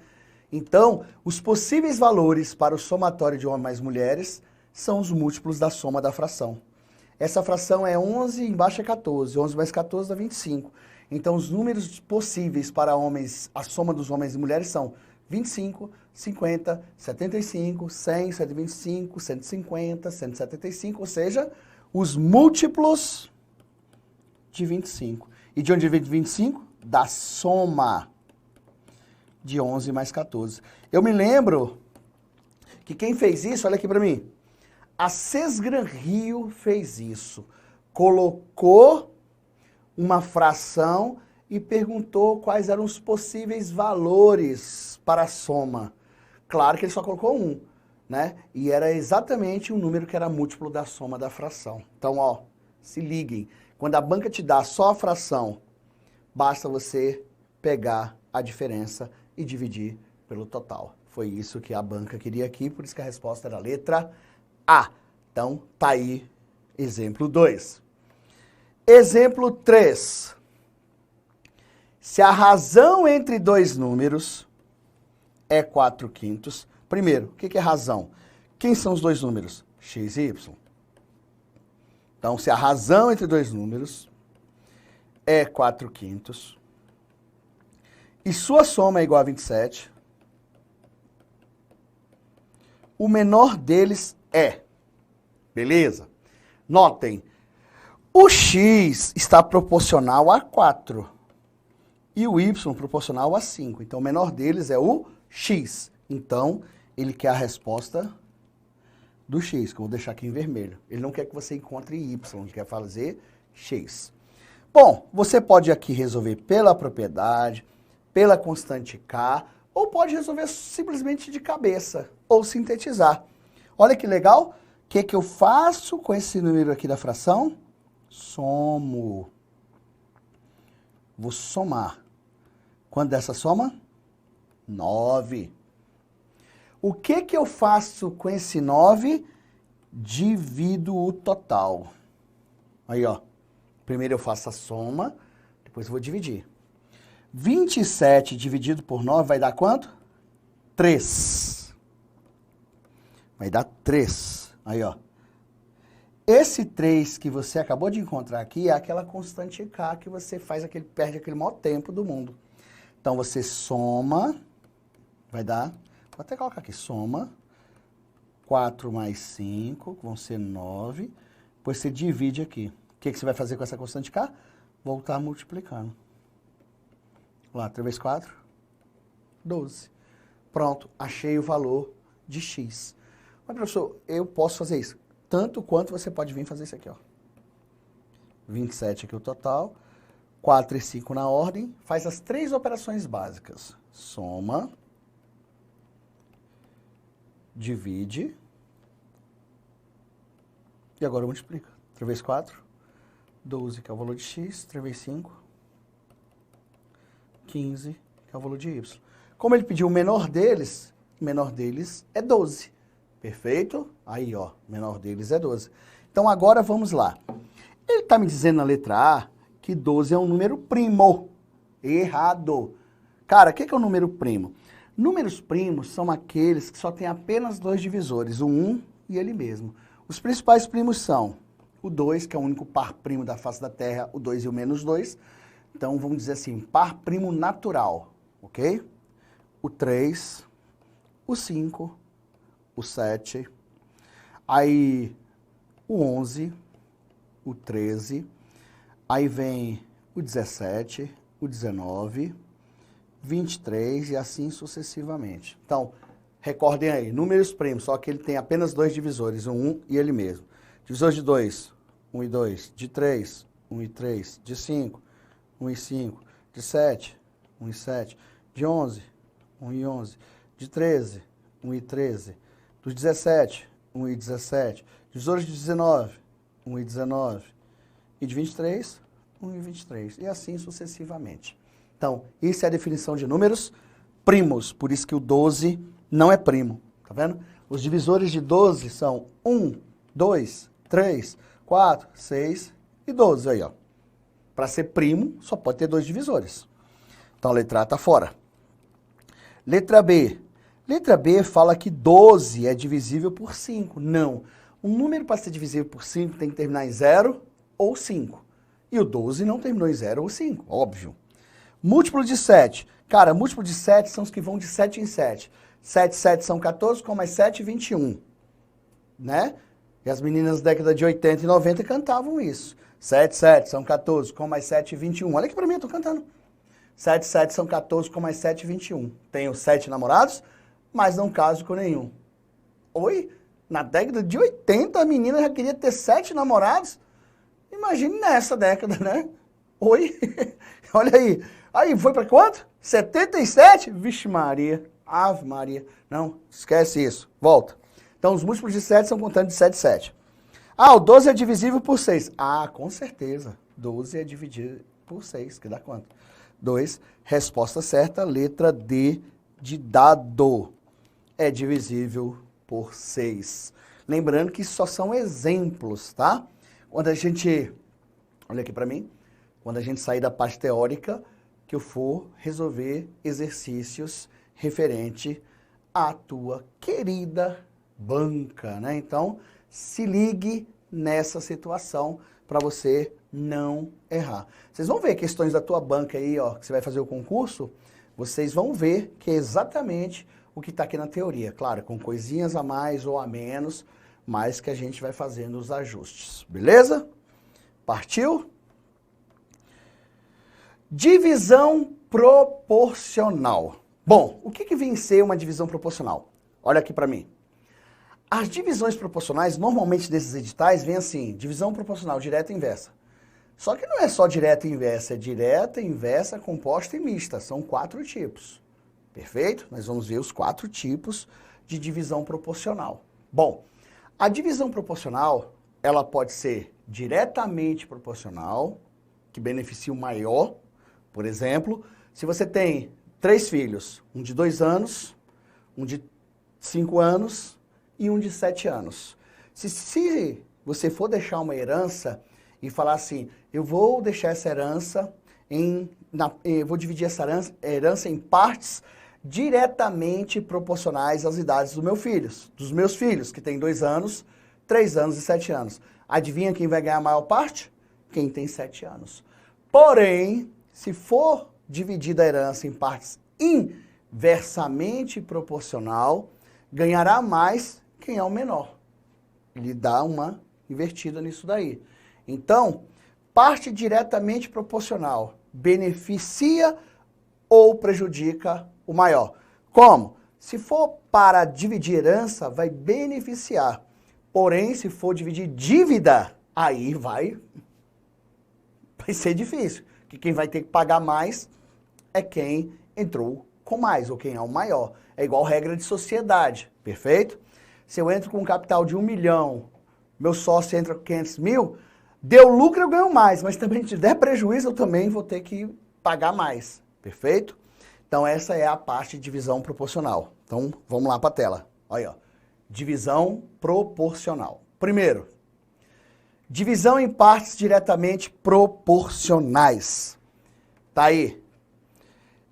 Então, os possíveis valores para o somatório de homens mais mulheres são os múltiplos da soma da fração. Essa fração é 11, embaixo é 14. 11 mais 14 dá 25. Então, os números possíveis para homens, a soma dos homens e mulheres são 25, 50, 75, 100, 125, 150, 175, ou seja, os múltiplos de 25. E de onde vem 25? Da soma de 11 mais 14. Eu me lembro que quem fez isso, olha aqui para mim, a Cesgran Rio fez isso. Colocou uma fração e perguntou quais eram os possíveis valores para a soma. Claro que ele só colocou um, né? E era exatamente o número que era múltiplo da soma da fração. Então, ó, se liguem. Quando a banca te dá só a fração, basta você pegar a diferença e dividir pelo total. Foi isso que a banca queria aqui, por isso que a resposta era a letra A. Então, tá aí exemplo 2. Exemplo 3. Se a razão entre dois números é 4/5. Primeiro, o que é razão? Quem são os dois números? X e Y. Então, se a razão entre dois números é 4/5 e sua soma é igual a 27, o menor deles é. Beleza? Notem, o x está proporcional a 4 e o y proporcional a 5. Então, o menor deles é o x. Então, ele quer a resposta do x, que eu vou deixar aqui em vermelho. Ele não quer que você encontre y, ele quer fazer x. Bom, você pode aqui resolver pela propriedade, pela constante k, ou pode resolver simplesmente de cabeça, ou sintetizar. Olha que legal. O que eu faço com esse número aqui da fração? Somo. Vou somar. Quanto dessa soma? 9. O que eu faço com esse 9? Divido o total. Aí, ó. Primeiro eu faço a soma, depois eu vou dividir. 27 dividido por 9 vai dar quanto? 3. Vai dar 3. Aí, ó. Esse 3 que você acabou de encontrar aqui é aquela constante K que você perde aquele maior tempo do mundo. Então, você soma, vai dar, vou até colocar aqui, soma, 4 mais 5, vão ser 9, depois você divide aqui. O que você vai fazer com essa constante K? Voltar multiplicando. Lá, 3 vezes 4, 12. Pronto, achei o valor de x. Mas, professor, eu posso fazer isso. Tanto quanto você pode vir fazer isso aqui, ó. 27 aqui o total. 4 e 5 na ordem. Faz as 3 operações básicas. Soma. Divide. E agora multiplica. 3 vezes 4, 12, que é o valor de x. 3 vezes 5, 15, que é o valor de y. Como ele pediu o menor deles é 12. Perfeito? Aí, ó, o menor deles é 12. Então, agora vamos lá. Ele está me dizendo na letra A que 12 é um número primo. Errado. Cara, o que é um número primo? Números primos são aqueles que só têm apenas 2 divisores, o 1 e ele mesmo. Os principais primos são o 2, que é o único par primo da face da Terra, o 2 e o menos 2. Então, vamos dizer assim, par primo natural, ok? O 3, o 5, o 7, aí o 11, o 13, aí vem o 17, o 19, 23 e assim sucessivamente. Então, recordem aí, números primos, só que ele tem apenas 2 divisores, o 1 e ele mesmo. Divisores de 2, 1 e 2, de 3, 1 e 3, de 5, 1 e 5, de 7, 1 e 7, de 11, 1 e 11, de 13, 1 e 13, dos 17, 1,17. Divisores de 19, 1,19. E de 23, 1,23. E assim sucessivamente. Então, isso é a definição de números primos. Por isso que o 12 não é primo. Tá vendo? Os divisores de 12 são 1, 2, 3, 4, 6 e 12. Aí, ó. Para ser primo, só pode ter 2 divisores. Então, a letra A está fora. Letra B. Letra B fala que 12 é divisível por 5. Não. Um número para ser divisível por 5 tem que terminar em 0 ou 5. E o 12 não terminou em 0 ou 5, óbvio. Múltiplo de 7. Cara, múltiplo de 7 são os que vão de 7 em 7. 7, 7 são 14, com mais 7, 21. Né? E as meninas da década de 80 e 90 cantavam isso. 7, 7 são 14, com mais 7, 21. Olha aqui pra mim, eu tô cantando. 7, 7 são 14, com mais 7, 21. Tenho 7 namorados, mas não caso com nenhum. Oi? Na década de 80 a menina já queria ter 7 namorados? Imagine nessa década, né? Oi? Olha aí. Aí, foi pra quanto? 77? Vixe Maria. Ave Maria. Não, esquece isso. Volta. Então, os múltiplos de 7 são contando de 7 em 7. Ah, o 12 é divisível por 6. Ah, com certeza. 12 é dividido por 6, que dá quanto? 2. Resposta certa, letra D de dado. É divisível por 6. Lembrando que isso só são exemplos, tá? Quando a gente... Olha aqui pra mim. Quando a gente sair da parte teórica, que eu for resolver exercícios referente à tua querida banca, né? Então, se ligue nessa situação para você não errar. Vocês vão ver questões da tua banca aí, ó, que você vai fazer o concurso, vocês vão ver que é exatamente o que está aqui na teoria. Claro, com coisinhas a mais ou a menos, mas que a gente vai fazendo os ajustes. Beleza? Partiu? Divisão proporcional. Bom, o que vem ser uma divisão proporcional? Olha aqui para mim. As divisões proporcionais, normalmente desses editais, vem assim, divisão proporcional direta e inversa. Só que não é só direta e inversa, é direta, inversa, composta e mista. São 4 tipos. Perfeito? Nós vamos ver os 4 tipos de divisão proporcional. Bom, a divisão proporcional, ela pode ser diretamente proporcional, que beneficia o maior. Por exemplo, se você tem 3 filhos, um de 2 anos, um de 5 anos e um de 7 anos. Se você for deixar uma herança e falar assim, eu vou deixar essa herança eu vou dividir essa herança em partes diretamente proporcionais às idades dos meus filhos, que tem 2 anos, 3 anos e 7 anos. Adivinha quem vai ganhar a maior parte? Quem tem 7 anos. Porém, se for dividida a herança em partes inversamente proporcional, ganhará mais quem é o menor. Ele dá uma invertida nisso daí. Então, parte diretamente proporcional beneficia ou prejudica o maior. Como? Se for para dividir herança, vai beneficiar. Porém, se for dividir dívida, aí vai ser difícil. Que quem vai ter que pagar mais é quem entrou com mais, ou quem é o maior. É igual regra de sociedade, perfeito? Se eu entro com um capital de 1 milhão, meu sócio entra com 500 mil, deu lucro eu ganho mais, mas também se der prejuízo eu também vou ter que pagar mais, perfeito? Então essa é a parte de divisão proporcional. Então vamos lá para a tela. Olha, ó. Divisão proporcional. Primeiro, divisão em partes diretamente proporcionais. Tá aí.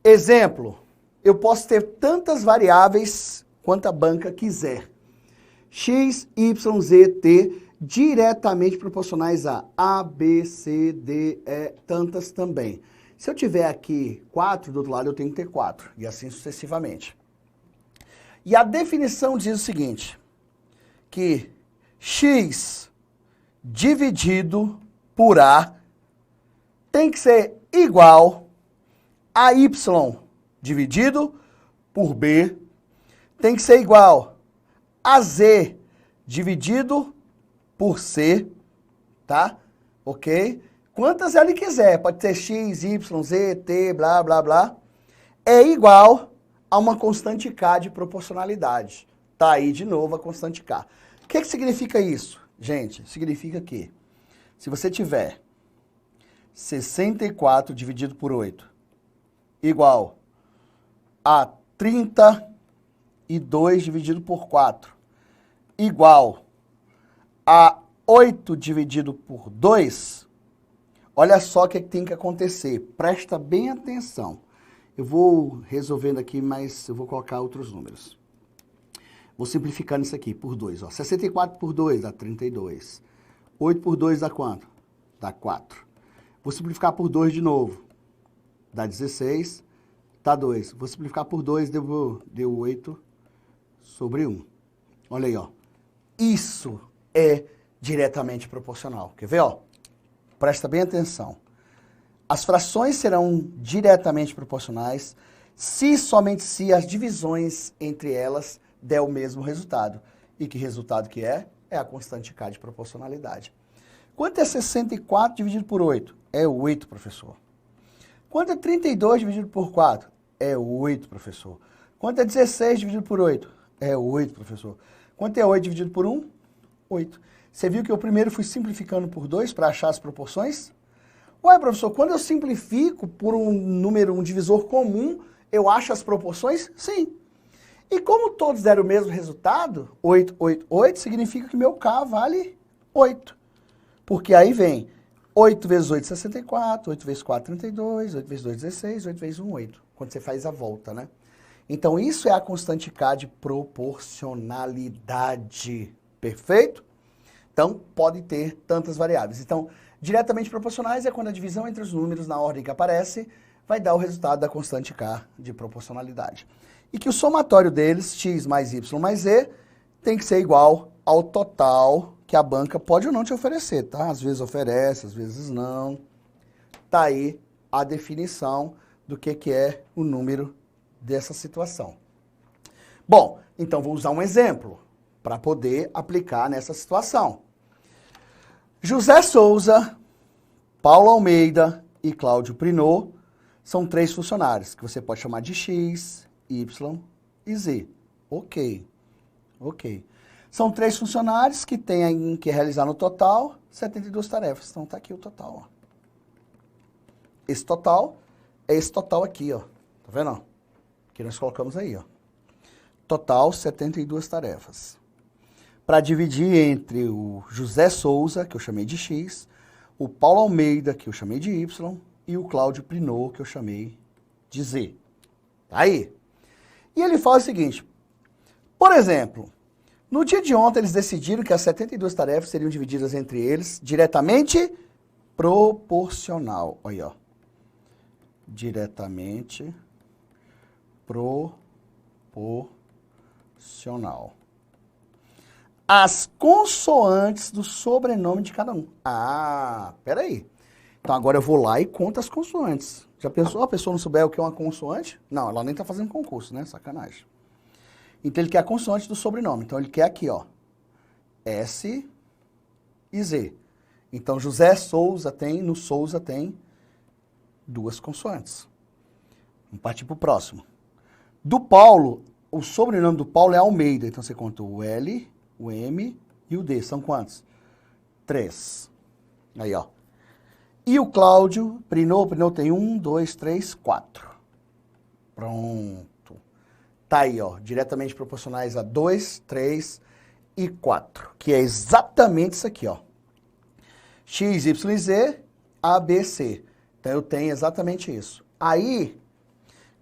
Exemplo, eu posso ter tantas variáveis quanto a banca quiser. X, Y, Z, T, diretamente proporcionais a B, C, D, E, tantas também. Se eu tiver aqui 4, do outro lado eu tenho que ter 4, e assim sucessivamente. E a definição diz o seguinte, que X dividido por A tem que ser igual a Y dividido por B, tem que ser igual a Z dividido por C, tá? Ok? Quantas ele quiser, pode ser X, Y, Z, T, blá, blá, blá, é igual a uma constante K de proporcionalidade. Tá aí de novo a constante K. que significa isso? Gente, significa que se você tiver 64 dividido por 8 igual a 32 dividido por 4 igual a 8 dividido por 2, olha só o que tem que acontecer. Presta bem atenção. Eu vou resolvendo aqui, mas eu vou colocar outros números. Vou simplificando isso aqui por 2. 64 por 2 dá 32. 8 por 2 dá quanto? Dá 4. Vou simplificar por 2 de novo. Dá 16, dá 2. Vou simplificar por 2, deu 8 sobre 1. Olha aí, ó. Isso é diretamente proporcional. Quer ver, ó? Presta bem atenção. As frações serão diretamente proporcionais somente se as divisões entre elas der o mesmo resultado. E que resultado que é? É a constante K de proporcionalidade. Quanto é 64 dividido por 8? É 8, professor. Quanto é 32 dividido por 4? É 8, professor. Quanto é 16 dividido por 8? É 8, professor. Quanto é 8 dividido por 1? 8. Você viu que eu primeiro fui simplificando por 2 para achar as proporções? Ué, professor, quando eu simplifico por um divisor comum, eu acho as proporções? Sim. E como todos deram o mesmo resultado, 8, 8, 8, significa que meu K vale 8. Porque aí vem 8 vezes 8, 64, 8 vezes 4, 32, 8 vezes 2, 16, 8 vezes 1, 8. Quando você faz a volta, né? Então, isso é a constante K de proporcionalidade. Perfeito? Então, pode ter tantas variáveis. Então, diretamente proporcionais é quando a divisão entre os números na ordem que aparece vai dar o resultado da constante K de proporcionalidade. E que o somatório deles, x mais y mais z, tem que ser igual ao total que a banca pode ou não te oferecer, tá? Às vezes oferece, às vezes não. Tá aí a definição do que é o número dessa situação. Bom, então vou usar um exemplo para poder aplicar nessa situação. José Souza, Paulo Almeida e Cláudio Prinot são 3 funcionários, que você pode chamar de X, Y e Z. Ok. São 3 funcionários que têm que realizar no total 72 tarefas. Então tá aqui o total, ó. Esse total é esse total aqui, ó. Tá vendo, ó? Que nós colocamos aí, ó. Total 72 tarefas. Para dividir entre o José Souza, que eu chamei de X, o Paulo Almeida, que eu chamei de Y, e o Cláudio Prinot, que eu chamei de Z. Tá aí. E ele fala o seguinte, por exemplo, no dia de ontem eles decidiram que as 72 tarefas seriam divididas entre eles diretamente proporcional. Olha aí, ó. Diretamente proporcional. As consoantes do sobrenome de cada um. Ah, peraí. Então agora eu vou lá e conto as consoantes. Já pensou a pessoa não souber o que é uma consoante? Não, ela nem tá fazendo concurso, né? Sacanagem. Então ele quer a consoante do sobrenome. Então ele quer aqui, ó. S e Z. Então José Souza no Souza tem 2 consoantes. Vamos partir pro próximo. Do Paulo, o sobrenome do Paulo é Almeida. Então você conta o L, o M e o D. São quantos? 3. Aí, ó. E o Cláudio Prinot tem 1, 2, 3, 4. Pronto. Tá aí, ó. Diretamente proporcionais a 2, 3 e 4. Que é exatamente isso aqui, ó. X, Y, Z, A, B, C. Então eu tenho exatamente isso. Aí,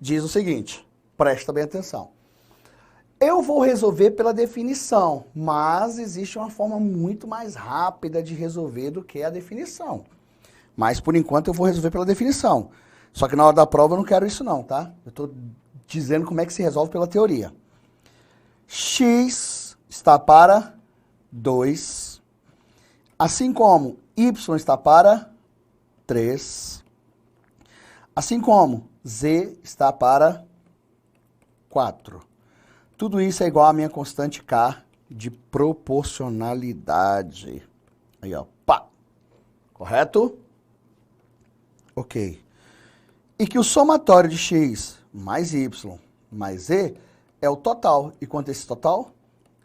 diz o seguinte, presta bem atenção. Eu vou resolver pela definição, mas existe uma forma muito mais rápida de resolver do que a definição. Mas, por enquanto, eu vou resolver pela definição. Só que na hora da prova eu não quero isso não, tá? Eu estou dizendo como é que se resolve pela teoria. X está para 2, assim como Y está para 3, assim como Z está para 4. Tudo isso é igual à minha constante K de proporcionalidade. Aí, ó, pá. Correto? Ok. E que o somatório de X mais Y mais Z é o total. E quanto é esse total?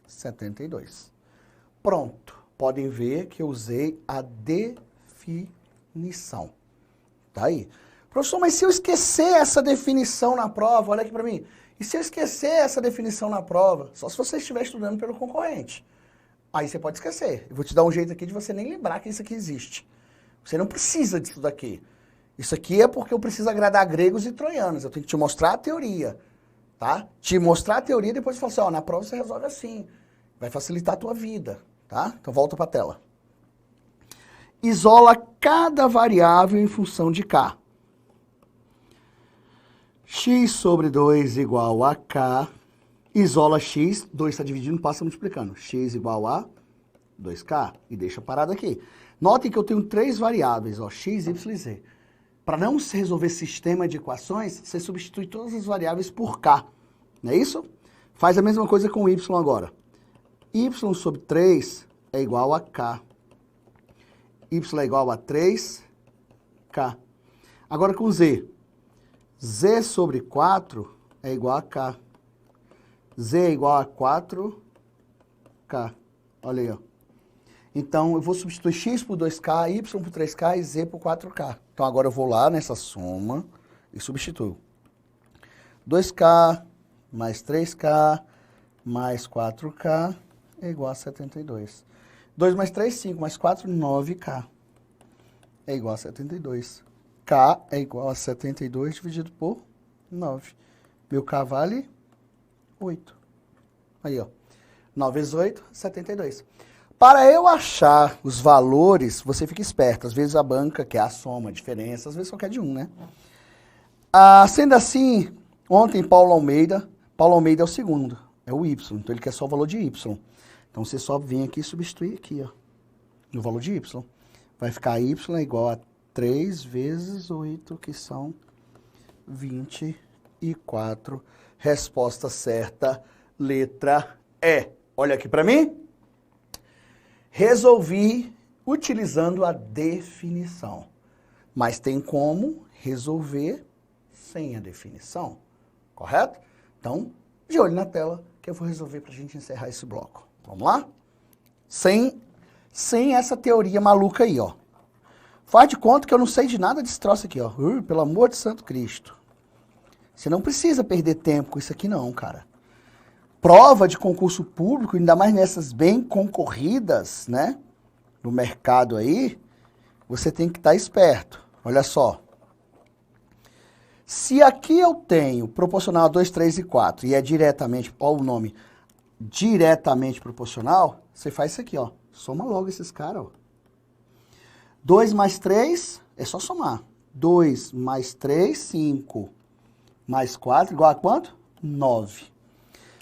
72. Pronto. Podem ver que eu usei a definição. Tá aí. Professor, mas se eu esquecer essa definição na prova, olha aqui para mim. E se eu esquecer essa definição na prova? Só se você estiver estudando pelo concorrente. Aí você pode esquecer. Eu vou te dar um jeito aqui de você nem lembrar que isso aqui existe. Você não precisa disso daqui. Isso aqui é porque eu preciso agradar gregos e troianos. Eu tenho que te mostrar a teoria, tá? Te mostrar a teoria e depois falar assim, ó, na prova você resolve assim. Vai facilitar a tua vida, tá? Então volta para a tela. Isola cada variável em função de k. X sobre 2 igual a k. Isola x, 2 está dividindo, passa multiplicando. X igual a 2k. E deixa parado aqui. Notem que eu tenho 3 variáveis, ó, x, y e z. Para não se resolver sistema de equações, você substitui todas as variáveis por k. Não é isso? Faz a mesma coisa com y agora. Y sobre 3 é igual a k. Y é igual a 3k. Agora com z. Z sobre 4 é igual a k. Z é igual a 4k. Olha aí, ó. Então, eu vou substituir x por 2k, y por 3k e z por 4k. Então, agora eu vou lá nessa soma e substituo. 2k mais 3k mais 4k é igual a 72. 2 mais 3, 5 mais 4, 9k. É igual a 72. K é igual a 72 dividido por 9. Meu K vale 8. Aí, ó. 9 vezes 8, 72. Para eu achar os valores, você fica esperto. Às vezes a banca quer a soma, a diferença, às vezes só quer de um, né? Sendo assim, ontem Paulo Almeida é o segundo, é o Y. Então ele quer só o valor de Y. Então você só vem aqui e substitui aqui, ó, no valor de Y. Vai ficar Y é igual a 3 vezes 8, que são 24. Resposta certa, letra E. Olha aqui para mim. Resolvi utilizando a definição. Mas tem como resolver sem a definição, correto? Então, de olho na tela que eu vou resolver para a gente encerrar esse bloco. Vamos lá? Sem essa teoria maluca aí, ó. Faz de conta que eu não sei de nada desse troço aqui, ó. Pelo amor de Santo Cristo. Você não precisa perder tempo com isso aqui não, cara. Prova de concurso público, ainda mais nessas bem concorridas, né? No mercado aí, você tem que estar esperto. Olha só. Se aqui eu tenho proporcional a 2, 3 e 4, e é diretamente, olha o nome, diretamente proporcional, você faz isso aqui, ó. Soma logo esses caras, ó. 2 mais 3, é só somar. 2 mais 3, 5. Mais 4, igual a quanto? 9.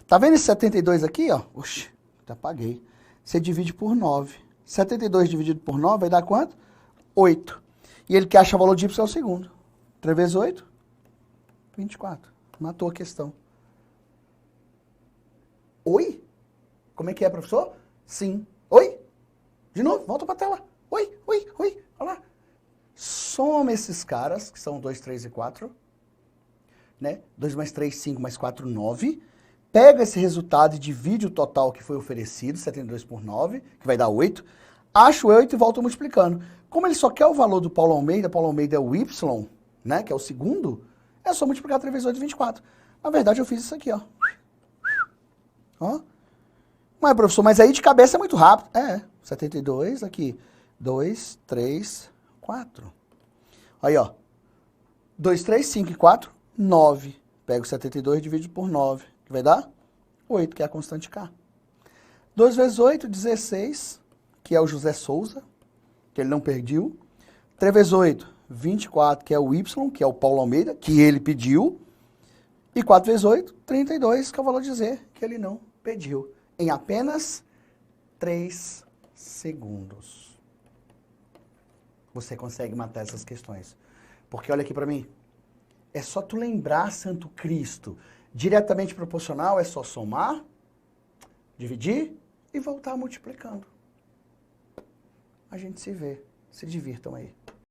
Tá vendo esse 72 aqui, ó? Oxi, até apaguei. Você divide por 9. 72 dividido por 9 vai dar quanto? 8. E ele quer achar o valor de y é o segundo. 3 vezes 8? 24. Matou a questão. Oi? Como é que é, professor? Sim. Oi? De novo, volta pra tela. Oi. Olha lá. Soma esses caras, que são 2, 3 e 4. Né? 2 mais 3, 5 mais 4, 9. Pega esse resultado e divide o total que foi oferecido, 72 por 9, que vai dar 8. Acha o 8 e volta multiplicando. Como ele só quer o valor do Paulo Almeida é o Y, né, que é o segundo, é só multiplicar 3 vezes 8, 24. Na verdade, eu fiz isso aqui, ó. Mas, professor, mas aí de cabeça é muito rápido. 72, aqui, 2, 3, 4. Aí, ó. 2, 3, 5 e 4, 9. Pega o 72 e divide por 9. Que vai dar 8, que é a constante K. 2 vezes 8, 16, que é o José Souza, que ele não pediu. 3 vezes 8, 24, que é o Y, que é o Paulo Almeida, que ele pediu. E 4 vezes 8, 32, que é o valor de Z, que ele não pediu. Em apenas 3 segundos. Você consegue matar essas questões. Porque olha aqui para mim. É só tu lembrar, Santo Cristo. Diretamente proporcional é só somar, dividir e voltar multiplicando. A gente se vê. Se divirtam aí.